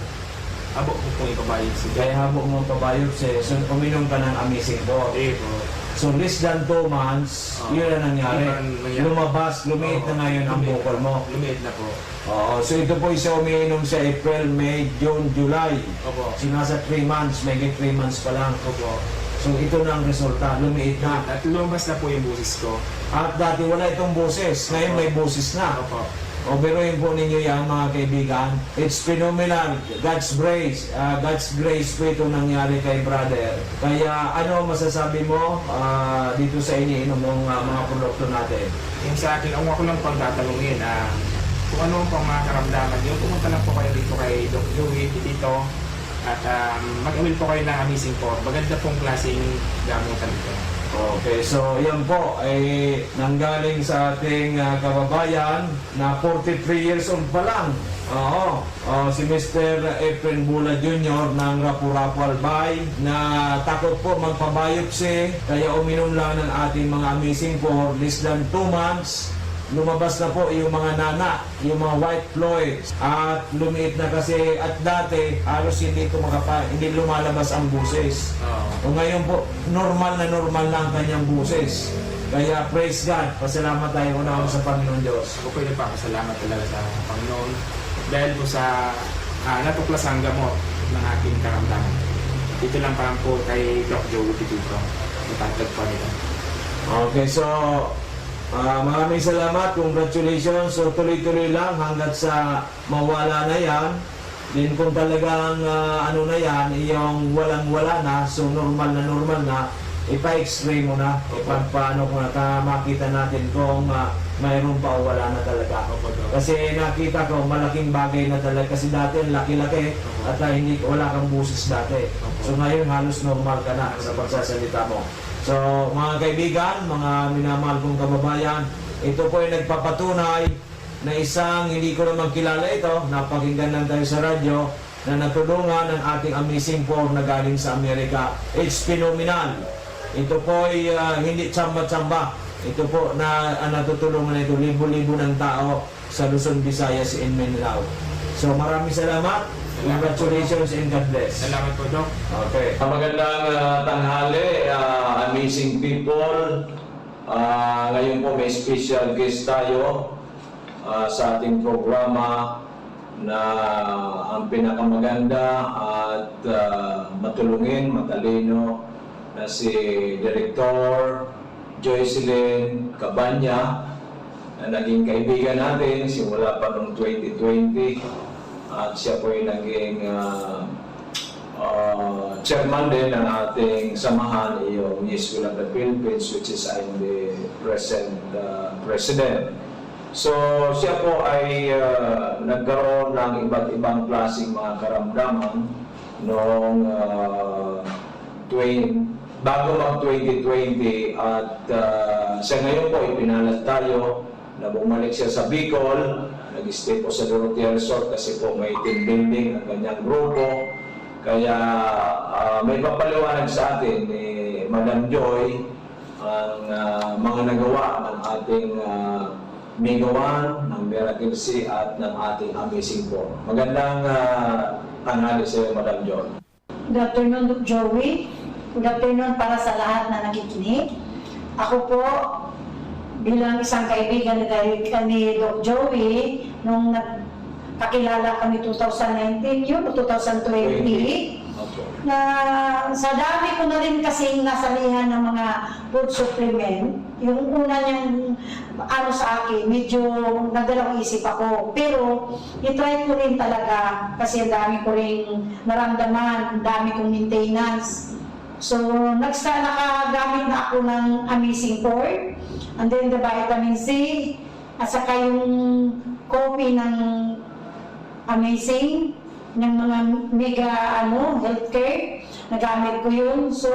abo ko pong ipabiopsy. Kaya habang mo pabiopsy, so uminom ka ng Amazing Core. Ayun po. So less than 2 months, yun ang nangyari. Lumabas, lumiit na ngayon ang bukol mo. Lumiit na po. Oo, so ito po isa umiinom sa April, May, June, July. Opo. So nasa 3 months, may 3 months pa lang. Opo. So ito na ang resulta, lumiit na. At lumabas na po yung busis ko. At dati wala itong boses, ngayon may boses na. Opo. O biruin po ninyo yan mga kaibigan. It's phenomenal. God's grace. God's grace po ito nangyari kay brother. Kaya ano masasabi mo dito sa iniinom ng mga produkto natin? Yung sa akin, ang ako lang pang tatanungin, kung ano pang mga karamdaman nyo, pumunta lang po kayo dito kay Doc Joey, dito. At mag-awil po kayo ng Amazing Core. Maganda pong klaseng gamutan ito. Okay, so yan po ay nanggaling sa ating kababayan na 43 years old pa lang. Oo, si Mr. Efren Bola Jr. ng Rapu Albay na takot po magpabiopsy kaya uminom lang ng ating mga Amazing Core less than 2 months. Lumabas na po yung mga nana, yung mga white fluids at lumiit na kasi at dati halos hindi lumalabas ang buses. O ngayon po, normal na ang kanyang buses. Kaya praise God, pasalamat tayo una sa Panginoon Diyos. Ako po nagpapasalamat talaga sa Panginoon dahil po sa natuklasang gamot ng aking karamdaman. Dito lang parang po kay Doc Joey dito. Itatag po nito. Okay, so maraming salamat, congratulations. So tuloy-tuloy lang hanggat sa mawala na yan. Din kung talagang ano na yan, yung walang-wala na, so normal na, ipa-x-ray mo na, paano kung makita natin kung mayroon pa o wala na talaga. Kasi nakita ko, malaking bagay na talaga. Kasi dati laki-laki at wala kang busis dati. So ngayon halos normal ka na sa pagsasalita mo. So mga kaibigan, mga minamahal kong kababayan, ito po ay nagpapatunay na isang hindi ko naman kilala ito, napakinggan lang tayo sa radyo, na natulungan ng ating Amazing Core na galing sa Amerika. It's phenomenal. Ito po ay hindi tsamba-tsamba. Ito po na natutulungan ito, libo-libo ng tao sa Luzon, Visayas and Mindanao. So maraming salamat. Congratulations and God bless. Salamat po, Doc. Okay. Magandang tanghali, amazing people. Ngayon po may special guest tayo sa ating programa na ang pinakamaganda at matulungin, matalino na si Director Joycelyn Cabanya na naging kaibigan natin simula pa noong 2020. At siya po ay naging chairman din ng ating samahan, yung Yes We Love the Philippines, which is I'm the present president. So siya po ay nagkaroon ng iba't ibang klaseng mga karamdaman noong bago mag 2020 at siya ngayon po ipinalat tayo na bumalik siya sa Bicol. Nag-stay po sa Dorotea Resort kasi po may team building ang kanyang grupo. Kaya may papaliwanag sa atin ni Madam Joy ang mga nagawa ng ating Mega One, ng Miracle C at ng ating Amazing 4. Magandang tanghali sa iyo, Madam John. Good afternoon, Doc Joey. Good afternoon para sa lahat na nakikinig. Ako po, bilang isang kaibigan ni Doc Joey, nung nagkakilala kami 2019 yun, o 2020, na sa dami ko na rin kasing nasalihan ng mga food supplement, yung una niyang sa akin, medyo nagdalawang isip ako. Pero, itry ko rin talaga kasi ang dami ko rin naramdaman, ang dami kong maintenance. So, nakagamit na ako ng Amazing 4, and then the vitamin C, at saka yung coffee ng Amazing, ng mga mega healthcare, nagamit ko yun. So,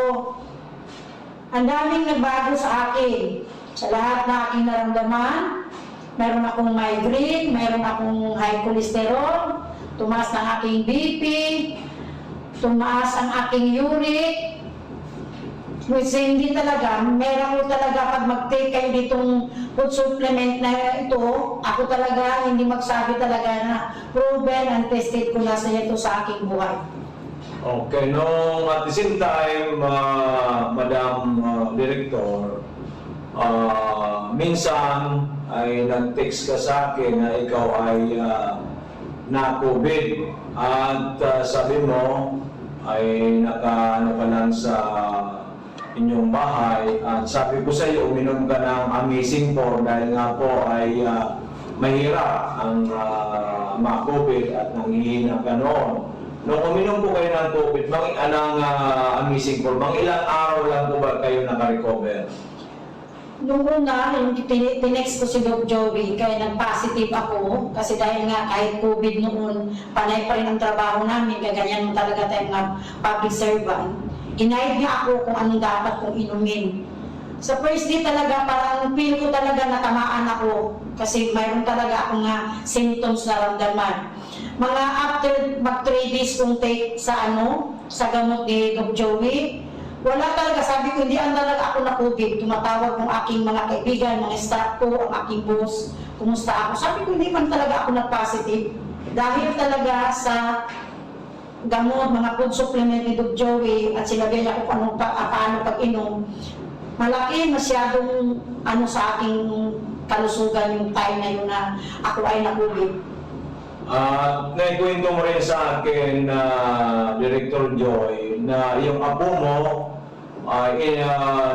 ang daming nagbago sa akin. Sa lahat na aking naramdaman, mayroon akong migraine, mayroon akong high cholesterol, tumaas ang aking BP, tumaas ang aking uric, which hindi talaga, meron ko talaga pag mag-take kayo ditong food supplement na ito, ako talaga hindi magsabi talaga na proven and tested ko na sa ito sa aking buhay. Okay, no, at the same time, Madam Director, minsan ay nag-text ka sa akin na ikaw ay na-COVID at sabi mo ay naka-ano ka lang sa inyong bahay at sabi ko sa iyo uminom ka ng Amazing 4 dahil nga po ay mahirap ang ma-COVID at nanghihina ka noon. Nung uminom po kayo ng COVID, Amazing 4, mga ilang araw lang po ba kayo naka-recover? Nung una, yung tinext ko si Doc Joey, kaya nag-positive ako, kasi dahil nga kahit COVID noon, panay pa rin ang trabaho namin, kaganyan mo talaga tayong public servant. Inaid niya ako kung anong dapat kong inumin. Sa first day talaga, parang feel ko talaga natamaan ako, kasi mayroon talaga akong symptoms na ramdaman. Mga after mag 3 days kong take sa gamot ni Doc Joey, wala talaga, sabi ko, hindi talaga ako na-COVID. Tumatawag ng aking mga kaibigan, mga staff ko, ang aking boss, kumusta ako. Sabi ko, hindi man talaga ako na-positive. Dahil talaga sa gamot, mga food supplement ni Doc Joey, at sinabi niya kung paano pag-inom, malaki masyadong sa aking kalusugan yung time na yun na ako ay na-COVID. Naikwento mo rin sa akin, Director Joy, na yung apo mo,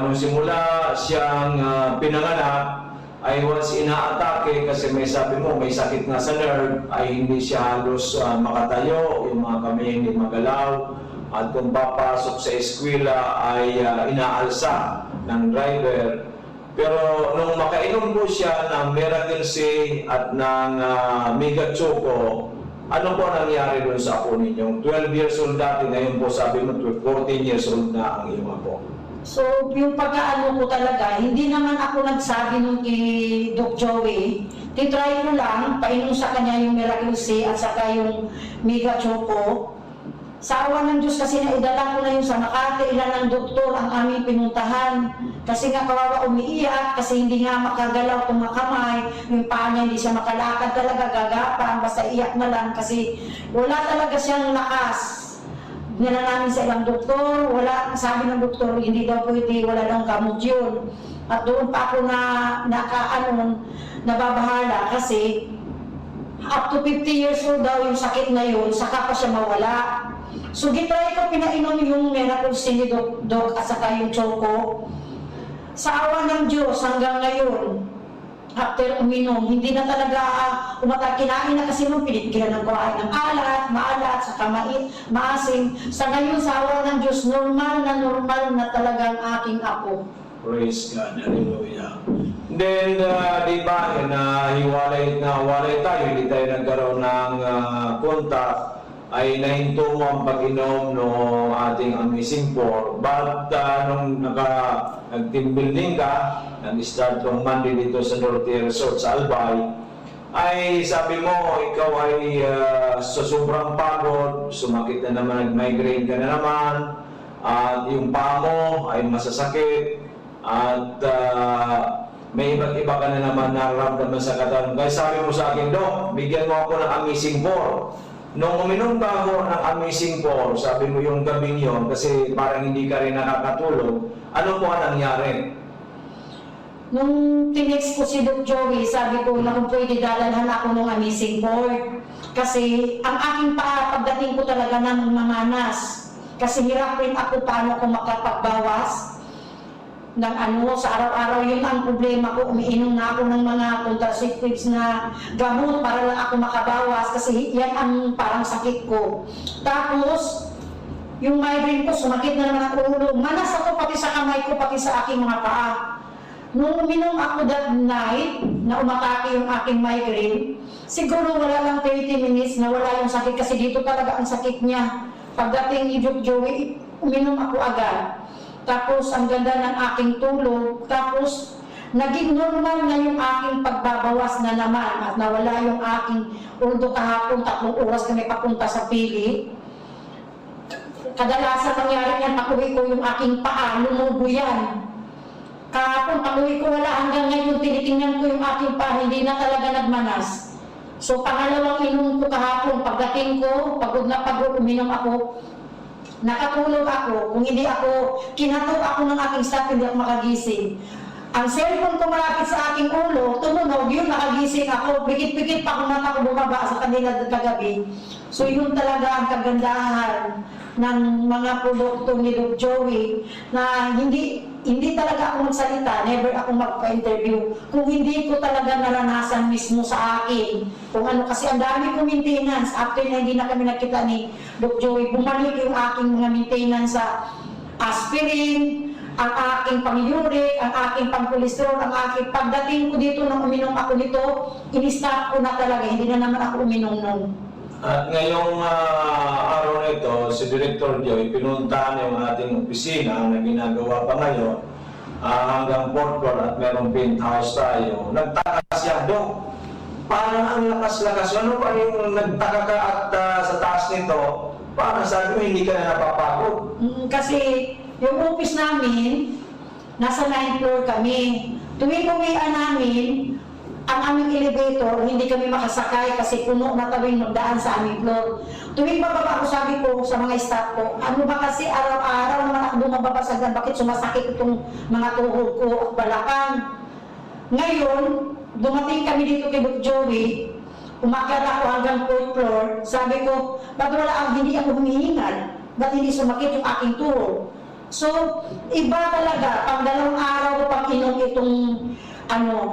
nung simula siyang pinanganak, ay once inaatake kasi may sabi mo, may sakit nga sa nerve, ay hindi siya halos makatayo, yung mga kamay hindi magalaw, at kung papasok sa eskwela ay inaalsa ng driver. Pero nung makainom po siya ng Miracle C at ng Mega Choco, ano po nangyari doon sa apo ninyo? 12 years old dati, ngayon po sabi mo 14 years old na ang iyong apo. So, yung pagkaano ko talaga, hindi naman ako nagsabi nung kay Doc Joey. Titry ko lang, painom sa kanya yung Miracle C at saka yung Mega Choco. Sa awa ng Diyos kasi naidala ko na yun sa Makati, ilan ng doktor ang aming pinuntahan. Kasi nga kawawa umiiyak, kasi hindi nga makagalaw itong kamay, yung paa niya hindi siya makalakad talaga, gagapang, basta iyak na lang kasi wala talaga siyang lakas. Nila namin sa ilang doktor, sabi ng doktor, hindi daw pwede, wala daw gamot yun. At doon pa ako nababahala kasi up to 50 years old daw yung sakit na yun, saka pa siya mawala. So, gitry ko pinainom yung Miracle C ni Doc at saka yung Choco. Sa awa ng Diyos hanggang ngayon, after uminom, hindi na talaga kinain na kasi nung pinitgilan ng kuhain ng maalat, saka maasim. Sa ngayon, sa awa ng Diyos, normal na talagang aking apo. Praise God, hallelujah. Then, di ba, hiwalay tayo, hindi tayo nagkaroon ng contact, ay nahinto mo ang pag-inom ng ating Amazing 4. But nung nag-team building ka, nag-start ng Monday dito sa Dorothy Resort sa Albay, ay sabi mo, ikaw ay sa sobrang pagod, sumakit na naman, nag-migraine ka na naman, at yung paa mo ay masasakit, at may iba't iba ka na naman nararamdaman sa katawan. Kaya sabi mo sa akin, Dok, bigyan mo ako ng Amazing 4. Nung uminom ka ako ng Amazing 4, sabi mo yung gabing yun, kasi parang hindi ka rin nakakatulog, ano po ang nangyari? Nung tinext ko si Doc Joey, sabi ko na kung pwede dadalhan ako ng Amazing 4. Kasi ang aking paa, pagdating ko talaga ng mamanas. Kasi hirap rin ako paano ako makapagbawas ng sa araw-araw. Yun ang problema ko. Umiinom na ako ng mga contraceptives na gamot para lang ako makabawas kasi yan ang parang sakit ko. Tapos, yung migraine ko, sumakit na naman ang ulo. Manas ako pati sa kamay ko, pati sa aking mga paa. Nung uminom ako that night, na umatake yung aking migraine, siguro wala lang 30 minutes na wala yung sakit kasi dito talaga ang sakit niya. Pagdating ni Doc Joey, uminom ako agad. Tapos ang ganda ng aking tulog, tapos naging normal na yung aking pagbabawas na naman at nawala yung aking uldo kahapon, 3 oras kami papunta sa pili. Kadalasan nangyari yan, pag-uwi ko yung aking paa, lumubo yan. Kahapon, pag-uwi ko wala, hanggang ngayon tinitingnan ko yung aking paa, hindi na talaga nagmanas. So pangalawang inom ko kahapon, pagdating ko, pagod na pagod, uminom ako, nakatulog ako. Kung hindi ako, kinatok ako ng aking staff, hindi ako makagising. Ang cellphone ko malapit sa aking ulo, tumunog, yun, nakagising ako. Pikit-pikit pa kung mata ko bumaba sa kanila kagabi. So yun talaga ang kagandahan ng mga produkto ni Doc Joey na hindi talaga ako magsalita, never ako magpa-interview. Kung hindi ko talaga naranasan mismo sa akin, kung ano, kasi ang dami kong maintenance, after na hindi na kami nakita ni Doc Joey, bumalik yung aking mga maintenance sa aspirin, ang aking pang-uric, ang aking pang-cholesterol, ang aking pagdating ko dito nung uminom ako nito, in-stop ko na talaga, hindi na naman ako uminom nun. At ngayong araw na ito, si Director Joy, pinuntahan yung ating opisina na ginagawa pa ngayon hanggang 4th floor at merong penthouse tayo. Nagtaka siya, Dok, parang ang lakas-lakas. Ano pa yung nagtaka ka at sa taas nito, parang sabi mo hindi ka na napapagod? Kasi yung office namin, nasa 9th floor kami. Tuwing uwian namin, ang aming elevator, hindi kami makasakay kasi puno na tawing magdaan sa aming floor. Tuwing bababa ko, sabi ko sa mga staff ko, ano ba kasi araw-araw naman ako bumababasag na bakit sumasakit itong mga tuhod ko at balakang. Ngayon, dumating kami dito kay Doc Joey, umakyat ako hanggang 4th floor, sabi ko, ba't wala hindi ako humihingal? Ba't hindi sumakit yung aking tuhod? So, iba talaga, pag 2 araw pag inom itong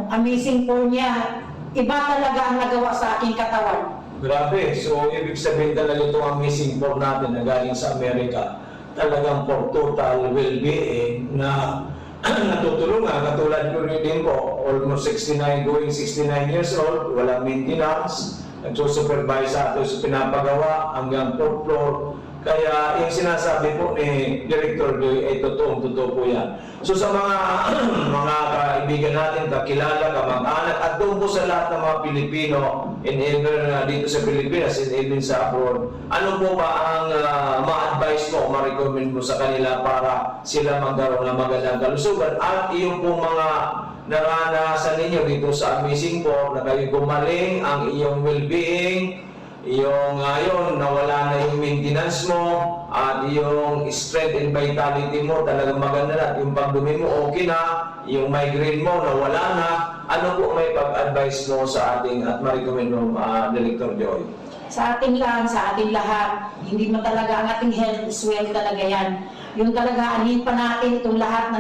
Amazing 4 niya, iba talaga ang nagawa sa aking katawan. Grabe. So, ibig sabihin talaga itong Amazing 4 natin na galing sa Amerika, talagang for total well-being na natutulungan. Katulad ko rin din po, almost 69, going 69 years old, walang maintenance, nagsusupervise sa ato sa pinapagawa hanggang 4th floor. Kaya yung sinasabi po ni Director Joy ay totoo po yan. So sa mga kaibigan natin, kakilala, kamag-anak, at doon po sa lahat ng mga Pilipino, and even dito sa Pilipinas, and even sa abroad, ano po ba ang ma-advise mo, ma-recommend mo sa kanila para sila magkaroon ng magandang kalusugan? At yung po mga naranasan ninyo dito sa Amazing 4, na kayo gumaling ang iyong well-being, yung ngayon nawala na yung maintenance mo at yung strength and vitality mo talagang maganda na, yung pagdumi mo okay na, yung migraine mo nawala na, ano po may pag-advise mo sa ating at ma-recommend mo, Director Joy? Sa ating lahat, hindi mo talaga ang ating health is wealth talaga yan. Yung talaga, anin pa natin itong lahat na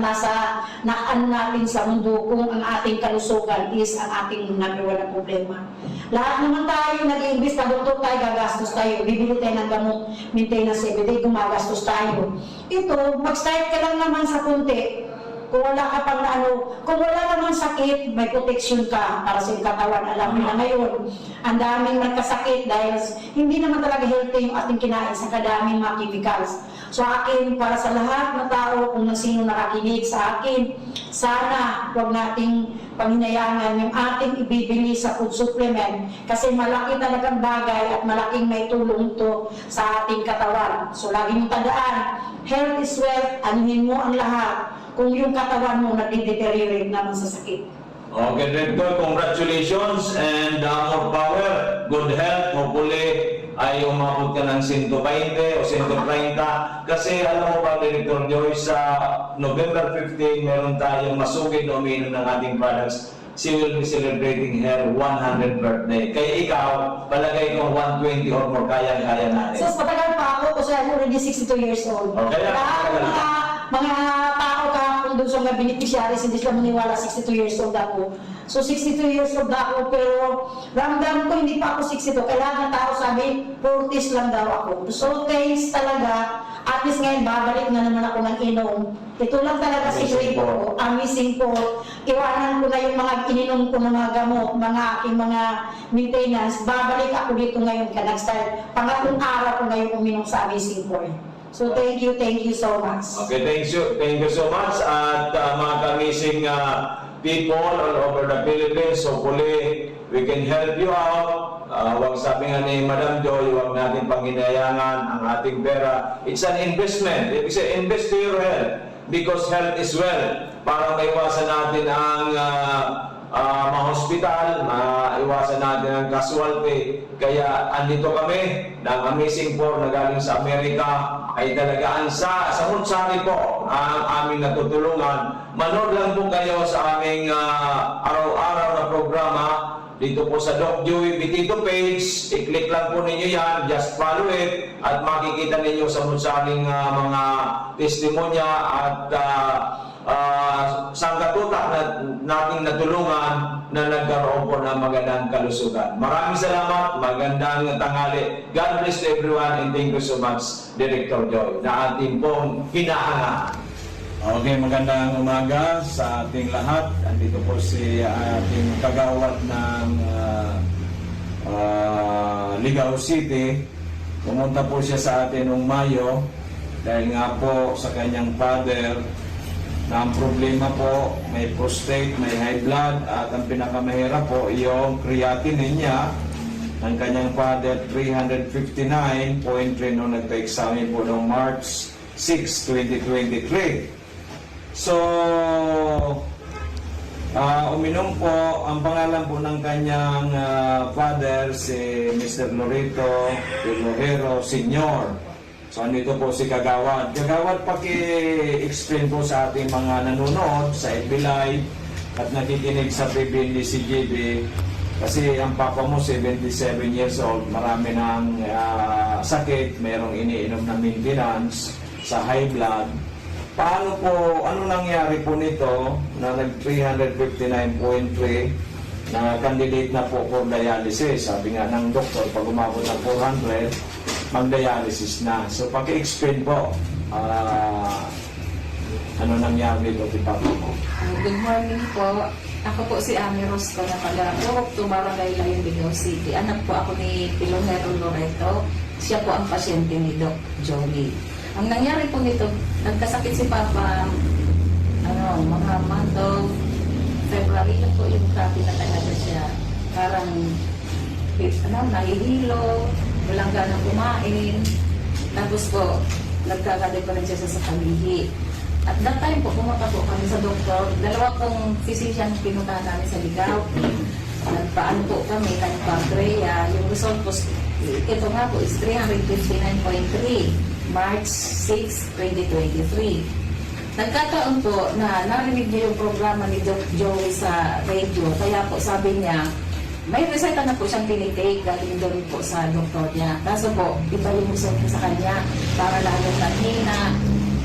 naan natin sa mundo kung ang ating kalusugan is ang ating number 1 na problema. Lahat naman tayo nag-iimbis na doktor tayo, gagastos tayo, bibili tayo ng gamot, maintenance everyday, gumagastos tayo. Ito, mag-start ka lang naman sa konti. Kung wala ka pang kung wala namang sakit, may protection ka para sa katawan. Alam mo na ngayon, ang daming nagkasakit dahil hindi naman talaga healthy yung ating kinain sa kadaming mga chemicals. So akin, para sa lahat na tao, kung sino nakakinig sa akin, sana huwag nating panghinayangan yung ating ibibili sa food supplement kasi malaki talagang bagay at malaking may tulong ito sa ating katawan. So lagi mong tandaan, health is wealth, anuhin mo ang lahat kung yung katawan mo nag-deteriorate naman sa sakit. Okay, Director, congratulations and more power, good health. Hopefully ay umabot ka ng 120 o 130. Kasi alam mo ba, Director Joy, sa November 15, meron tayong masugid na umiinom ng ating products. She will be celebrating her 100th birthday. Kaya ikaw, palagay ko 120 or more, kaya-kaya natin. So, matagal pa ako kasi I'm already 62 years old. Okay, Lahat mga tao ka kung doon sa mga beneficiaries, hindi sila maniwala 62 years old ako. So, 62 years old ako, pero ramdam ko hindi pa ako 62. Kailangan ng tao sabi, 40s lang daw ako. So, thanks talaga. At least ngayon, babalik na naman ako ng inom. Ito lang talaga secret ko. Amazing po. Iwanan ko na yung mga ininom ko ng mga gamot, mga aking mga maintenance. Babalik ako dito ngayon ka nag-start. Pangatlong araw ko ngayon uminom sa Amazing po. So thank you so much. Okay, thank you so much. At mga kamising people all over the Philippines, hopefully we can help you out. Huwag sabi nga ni Madam Joy, huwag natin panghinayangan ang ating pera. It's an investment. It's an invest to your health because health is wealth. Para maiwasan natin ang ma-hospital, maiwasan natin ang casualty. Kaya andito kami ng Amazing Four na galing sa Amerika ay talagaan sa samut-sari po ang aming natutulungan. Manood lang po kayo sa aming araw-araw na programa dito po sa Doc Joey Bitito page. I-click lang po ninyo yan, just follow it at makikita ninyo samut-saring mga testimonya at sangkatutak na nating natulungan na nagkaroon po ng magandang kalusugan. Maraming salamat, magandang tanghali. God bless everyone and thank you so much, Director Joy, na ating pong hinahanga. Okay, magandang umaga sa ating lahat. Andito po si ating kagawad ng Ligao City. Pumunta po siya sa atin noong Mayo dahil nga po sa kanyang father na ang problema po, may prostate, may high blood, at ang pinakamahirap po, yung creatinine niya, ng kanyang father, 359.3 nung nagpa-examine po noong March 6, 2023. So, uminom po, ang pangalan po ng kanyang father, si Mr. Lorito Tilojero Sr. So, andito po si Kagawad. Kagawad, paki-explain po sa ating mga nanonood sa FB Live at nakikinig sa PBND CGB. Kasi ang papa mo, 77 years old, marami ng sakit, mayroong iniinom na maintenance sa high blood. Paano po, ano nangyari po nito na nag-359.3 na candidate na po for dialysis? Sabi nga ng doktor, pag umabot ng 400, mag-dialysis na. So, paki-explain po ano nangyari dito kay Papa mo. Good morning po. Ako po si Ami Rosco na taga-Purok, Tumarangay Layon, Ligao City. Anak po ako ni Pilonero Loreto. Siya po ang pasyente ni Doc Joey. Ang nangyari po nito, nagkasakit si Papa mga month of February na po yung copy na talaga siya. Parang nahihilo, walang ganang kumain. Tapos po, nagkakade pa rin siya sa palihi. At that time po, pumunta po kami sa doktor. Dalawa pong physician pinuntahan namin sa Ligao. Nagpaan po kami, nagpa-Andrea. Yung result po, ito nga po is 359.3, March 6, 2023. Nagkataon po na narinig niya yung programa ni Doc Joey sa radio. Kaya po sabi niya, may reseta na po siyang tinitake galing doon po sa doktor niya. Kaso po, iba yung result niya sa kanya para lalong nanghina,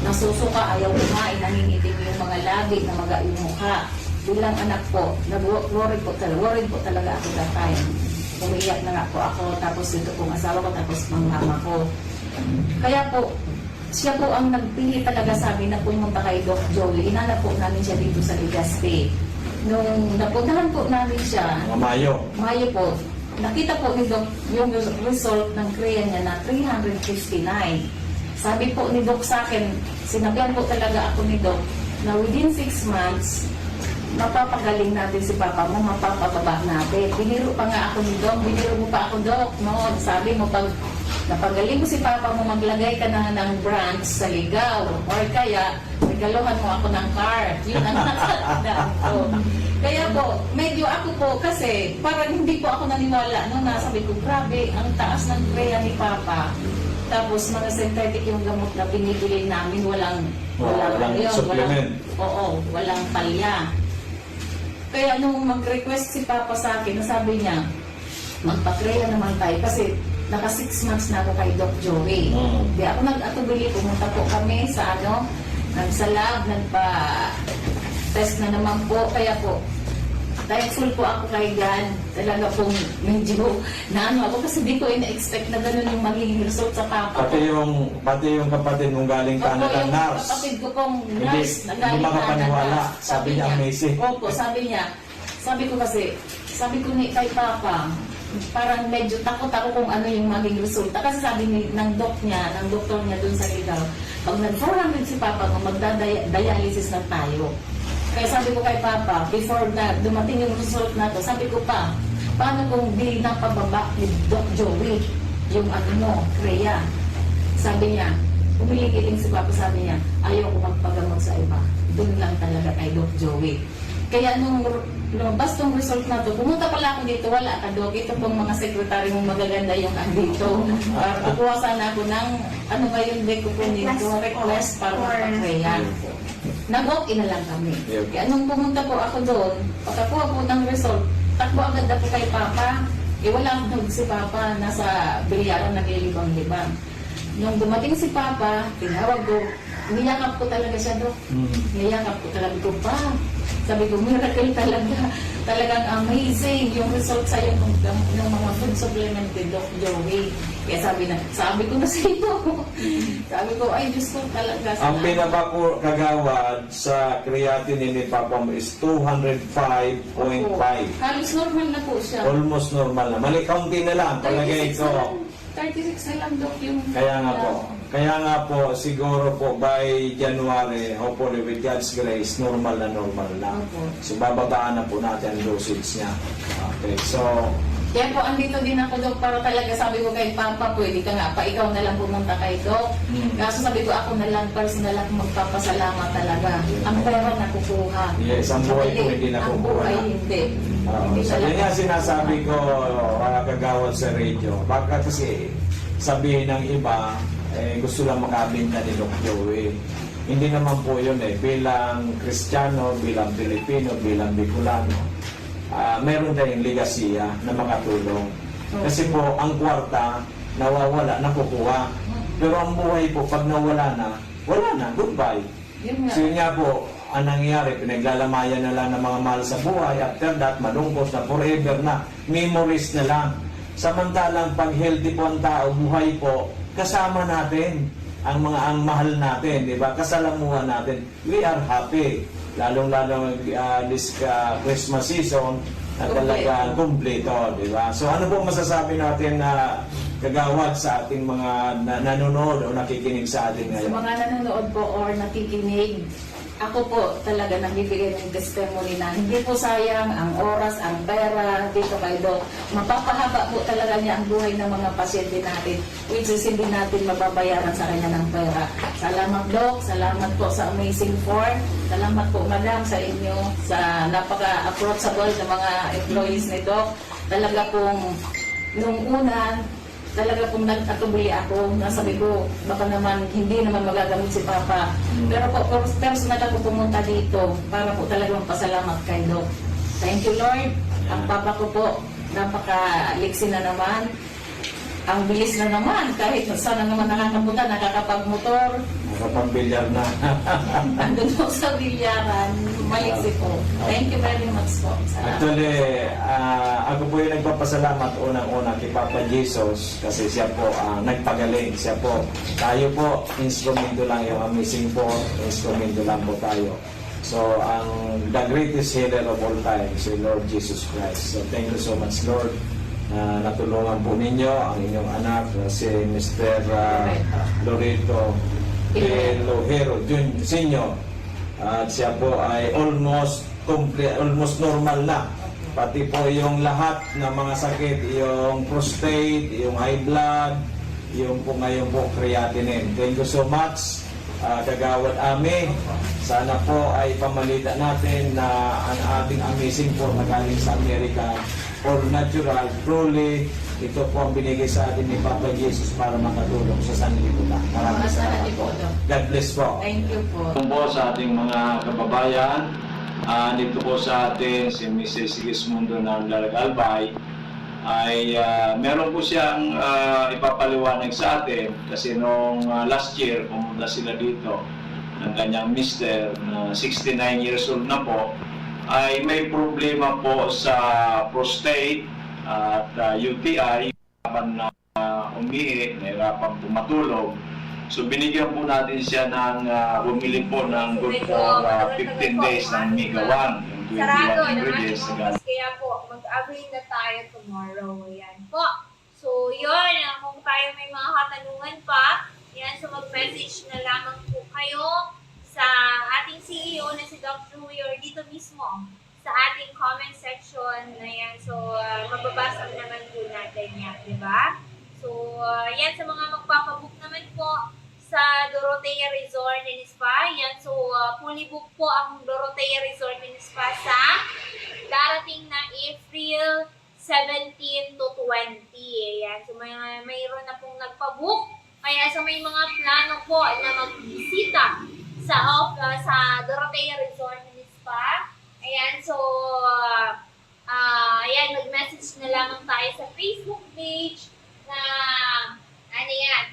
nasusuka, ayaw kumain, nangingitim yung mga labi na maga yung mukha. Bilang anak po, worried po talaga ako that time. Umiiyak na nga po ako, tapos ito pong asawa ko, tapos mga mama ko. Kaya po, siya po ang nagpili talaga sa amin na pumunta kay Doc Joey. Inanap po namin siya dito sa Legazpi. Nung napuntahan po namin siya, Mayo po, nakita po ni Doc yung result ng CREA niya na 359. Sabi po ni Doc sa akin, sinabihan po talaga ako ni Doc na within 6 months, mapapagaling natin si Papa mo, mapapababa natin. Biniro pa nga ako ni Doc, biniro mo pa ako, Doc, no? Sabi mo, pag napagaling mo si Papa mo, maglagay ka na ng branch sa Ligao, or kaya, regaluhan mo ako ng car. Yun ang nakatandaan ko. Kaya po, medyo ako po kasi parang hindi po ako naniwala nung nasabi ko, grabe, ang taas ng kreya ni Papa. Tapos mga synthetic yung gamot na binibili namin, walang supplement. walang palya. Kaya nung mag-request si Papa sa akin, sabi niya, magpa-kreya naman tayo kasi naka 6 months na ako kay Doc Joey. Di ako nag-atubili, pumunta po kami sa nagsalab, nagpa-test na naman po. Kaya po, thankful po ako kay God. Talaga pong medyo ako kasi di ko ina-expect na gano'n yung magiging result sa Papa ko. Pati yung kapatid mong galing Canada, yung nurse. kapatid ko pong Hindi nurse na galing makapaniwala. Canada. Sabi niya, amazing. Opo, sabi niya. Sabi ko ni kay Papa, parang medyo takot ako kung ano yung maging resulta. Kasi sabi ng doktor niya dun sa Ligaw, pag nag-400 si Papa, magda-dialysis na tayo. Kaya sabi ko kay Papa, before na dumating yung result na to, sabi ko pa, paano kung di na pababa ni Doc Joey yung Kreya? Sabi niya, umiling-iling si Papa, sabi niya, ayaw ko magpagamot sa iba. Doon lang talaga kay Doc Joey. Kaya nung lumabas tong result na to, pumunta pala ako dito, wala ka Doc. Ito pong mga sekretary mong magaganda yung andito. Kukuha sana ako ng, request para magpa-Kreya. Nag-walk-in na lang kami. Kaya nung pumunta po ako doon, pagkakuha po ng result, takbo agad na po kay Papa. Wala akong si Papa, nasa bilyaran naglilibang-libang. Nung dumating si Papa, tinawag ko, niyakap ko talaga siya, Dok. Niyakap ko talaga ko pa. Sabi ko, miracle talaga. Talagang amazing yung result sa'yo ng mga food supplement ni Doc Joey. Kaya sabi ko na sa iyo. Sabi ko, ay Diyos ko talaga. Ang pinabako kagawad sa creatinine ni Papa mo is 205.5. Halos normal na po siya. Almost normal na. Mali, kaunti na lang. Palagay ko. 36 na lang, Dok, yung... Kaya nga po, siguro po by January, hopefully with God's grace, normal na. So bababaan na po natin ang dosage niya. Okay, so... Kaya po, andito din ako, Dok, para talaga sabi ko kay Papa, pwede ka nga pa, ikaw na lang pumunta kay Dok. Kaso sabi ko, ako na lang, personal lang magpapasalamat talaga. Ang pera nakukuha. Yes, ang buhay po hindi nakukuha. Ang buhay hindi. Yan nga sinasabi ko, kagawad sa radio. Baka kasi sabihin ng iba, gusto lang makabinta ni Doc Joey. Hindi naman po yun bilang Kristiyano, bilang Pilipino, bilang Bicolano. Meron tayong legasiya na makatulong. Kasi po, ang kwarta, nawawala, nakukuha. Pero ang buhay po, pag nawala na, wala na, goodbye. So yun nga po, ang nangyayari, pinaglalamayan na lang ng mga mahal sa buhay. After that, malungkot na, forever na, memories na lang. Samantalang pag healthy po ang tao, buhay po, kasama natin ang mahal natin, di ba? Kasalamuhan natin. We are happy. Lalong-lalong this Christmas season na talaga kumpleto, di ba? So ano po masasabi natin na kagawad sa ating mga nanonood o nakikinig sa atin ngayon? Sa mga nanonood po or nakikinig, ako po talaga nagbibigay ng testimony na hindi po sayang ang oras, ang pera dito kay Doc. Mapapahaba po talaga niya ang buhay ng mga pasyente natin, which is hindi natin mababayaran sa kanya ng pera. Salamat, Doc. Salamat po sa Amazing Four. Salamat po, Madam, sa inyo, sa napaka-approachable na mga employees ni Doc. Talaga pong nung una, talaga pong nag-atubuli ako, nasabi ko, baka naman hindi naman magagamit si Papa. Pero po, personal ako pumunta dito para po talagang pasalamat kay Doc. Thank you, Lord. Ang Papa ko po, napaka-liksi na naman. Ang bilis na naman, kahit sana naman nakakapunta, nakakapag-motor. Nakapag-bilyar na. Andun po sa bilyaran, maliksi po. Thank you very much po. Salamat. Actually, ako po yung nagpapasalamat unang-una kay Papa Jesus kasi siya po nagpagaling. Siya po, tayo po, instrumento lang yung Amazing Four, instrumento lang po tayo. So, the greatest healer of all time, si Lord Jesus Christ. So, thank you so much, Lord. Natulungan po ninyo ang inyong anak, si Mr. Loreto Ilohero Sr. At siya po ay almost normal na. Pati po yung lahat ng mga sakit, yung prostate, yung high blood, yung po ngayon po creatinine. Thank you so much. Kagawad Ami. Sana po ay pamalita natin na ang ating amazing po na galing sa Amerika, all natural, truly, ito po ang binigay sa atin ni Papa Jesus para makatulong sa sanlibutan. Maraming salamat po. God bless po. Thank you po. Po sa ating mga kababayan, dito po sa atin si Mrs. Sigismundo ng Laragalbay ay meron po siyang ipapaliwanag sa atin kasi noong last year pumunta sila dito ng kanyang mister na 69 years old na po ay may problema po sa prostate at UTI, nahirapan na umihi, nahirapan po matulog. So binigyan po natin siya ng bumili po ng good for 15 days ng Omega 1, yung 21 ingredients. Kaya po, mag-avail na tayo tomorrow. Yan po. So, yun. Kung tayo may mga katanungan pa, yan. So, mag-message na lamang po kayo sa ating CEO na si Dr. Huyor dito mismo sa ating comment section na yan. So, mababasa naman po natin yan, di ba? So, yan sa mga magpapabook naman po sa Dorotea Resort and Spa. Yan, so fully book po ang Dorotea Resort and Spa sa darating na April 17 to 20. Yan, so mayroon na pong nagpabook. Kaya sa may mga plano po na magbisita sa Dorotea Resort and Spa. Ayan, so ayan, mag-message na lamang tayo sa Facebook page na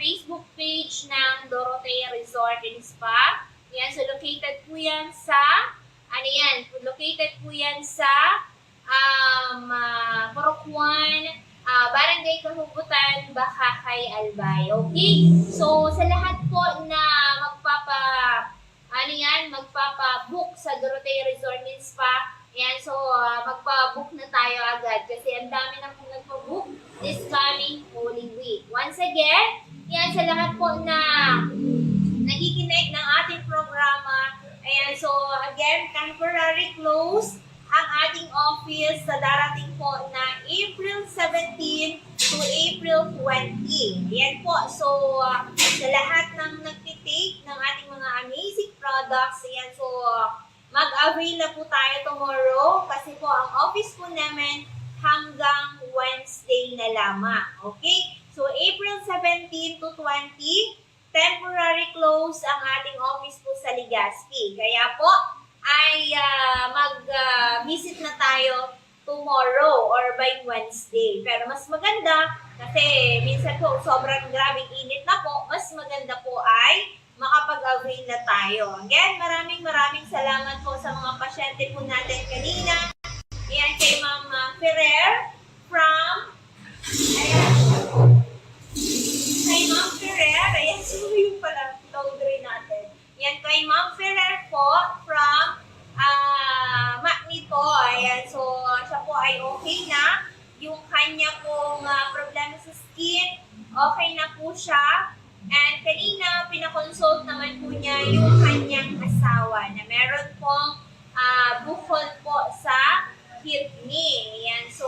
Facebook page ng Dorotea Resort and Spa. Yan, so located po yan sa Porokwan, Barangay Kahubutan, Bakakay, Albay. Okay? So sa lahat po na magpapa-book sa Dorotea Resort and Spa, yan, so magpa-book na tayo agad kasi ang dami na pong nagpa-book this coming Holy Week. Once again, yan sa lahat po na nakikinig ng ating programa. Ayan, so again, temporary close ang ating office sa darating po na April 17 to April 20. Ayan po, so sa lahat ng nagtitake ng ating mga amazing products, ayan, so mag-avail na po tayo tomorrow kasi po ang office po namin hanggang Wednesday na lamang. Okay? So, April 17 to 20, temporary close ang ating office po sa Legazpi. Kaya po, ay mag-visit na tayo tomorrow or by Wednesday. Pero mas maganda, kasi minsan po sobrang grabing init na po, mas maganda po ay makapag-avail na tayo. Again, maraming salamat po sa mga pasyente po natin kanina. Ayan, kay Ma'am Ferrer from, ayan, kay Ma'am Ferrer, ayan, so yung pala, laundry natin. Ayan, kay Ma'am Ferrer po from Magneto, ayan, so siya po ay okay na. Yung kanya pong problema sa skin, okay na po siya. And kanina, pinakonsult naman po niya yung kanyang asawa na meron pong bukol po sa kidney. Ayan, so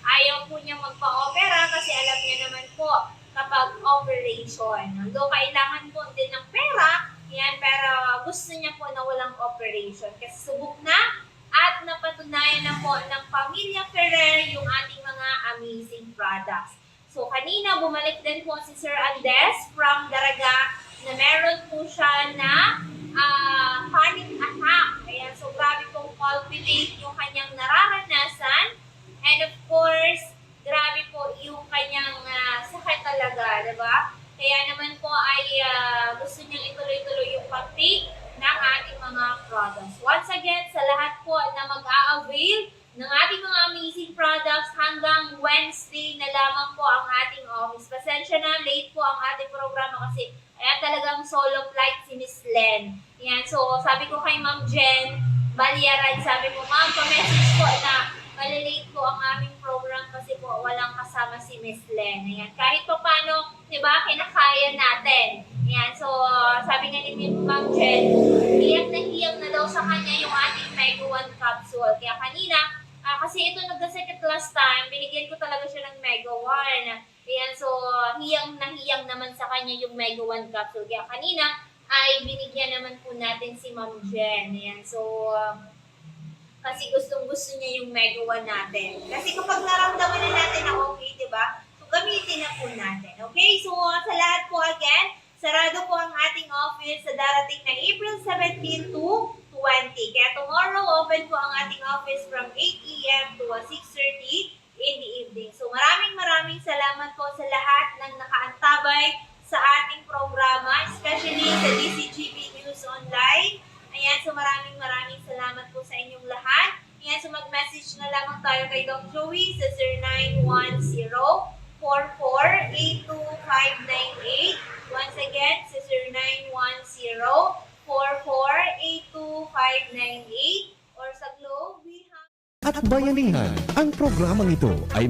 ayaw po niya magpa-opera kasi alam niya naman po kapag operation. Although kailangan po din ng pera, yan, pero gusto niya po na walang operation kasi subok na at napatunayan na po ng Pamilya Ferrer yung ating mga amazing products. So, kanina, bumalik din po si Sir Andes from Daraga na meron po siya na panic attack. Ayan, so grabe pong palpitate yung kanyang nararanasan. And of course, grabe po yung kanyang sakit talaga, diba? Kaya naman po ay gusto niyang ituloy-tuloy yung pag-take ng ating mga products. Once again, sa lahat po na mag-a-avail ng ating mga amazing products hanggang Wednesday na lamang po ang ating office. Pasensya na, late po ang ating programa kasi ayan talagang solo flight si Miss Len. Yan, so sabi ko kay Ma'am Jen Balyaran, sabi ko, Ma'am, pa-message po na malilate po ang aming program kasi po walang kasama si Miss Len. Ayan, kahit pa paano, diba, kinakaya natin. Ayan, so sabi nga ni Ma'am Jen, hiyang na daw sa kanya yung ating Mega 1 capsule. Kaya kanina, kasi ito nagkasakit last time, binigyan ko talaga siya ng Mega 1. Ayan, so hiyang naman sa kanya yung Mega 1 capsule. Kaya kanina, ay binigyan naman po natin si Ma'am Jen. Ayan, so, kasi gustong-gusto niya yung Mega One natin. Kasi kapag naramdaman na natin na okay, di ba? So, gamitin na po natin. Okay? So, sa lahat po again, sarado po ang ating office sa darating na April 17 to 20. Kaya tomorrow, open po ang ating office from 8 a.m. to 6:30 in the evening. So, maraming salamat po sa lahat ng nakaantabay sa ating programa, especially sa DCGP News Online. Ayan, so maraming salamat po sa inyong lahat. Ayan, so mag-message na lamang tayo kay Doc Joey sa 0910-4482-598. Once again, sa 0910-4482-598. Or sa Globe, we have... At Bayanihan, ang programang ito ay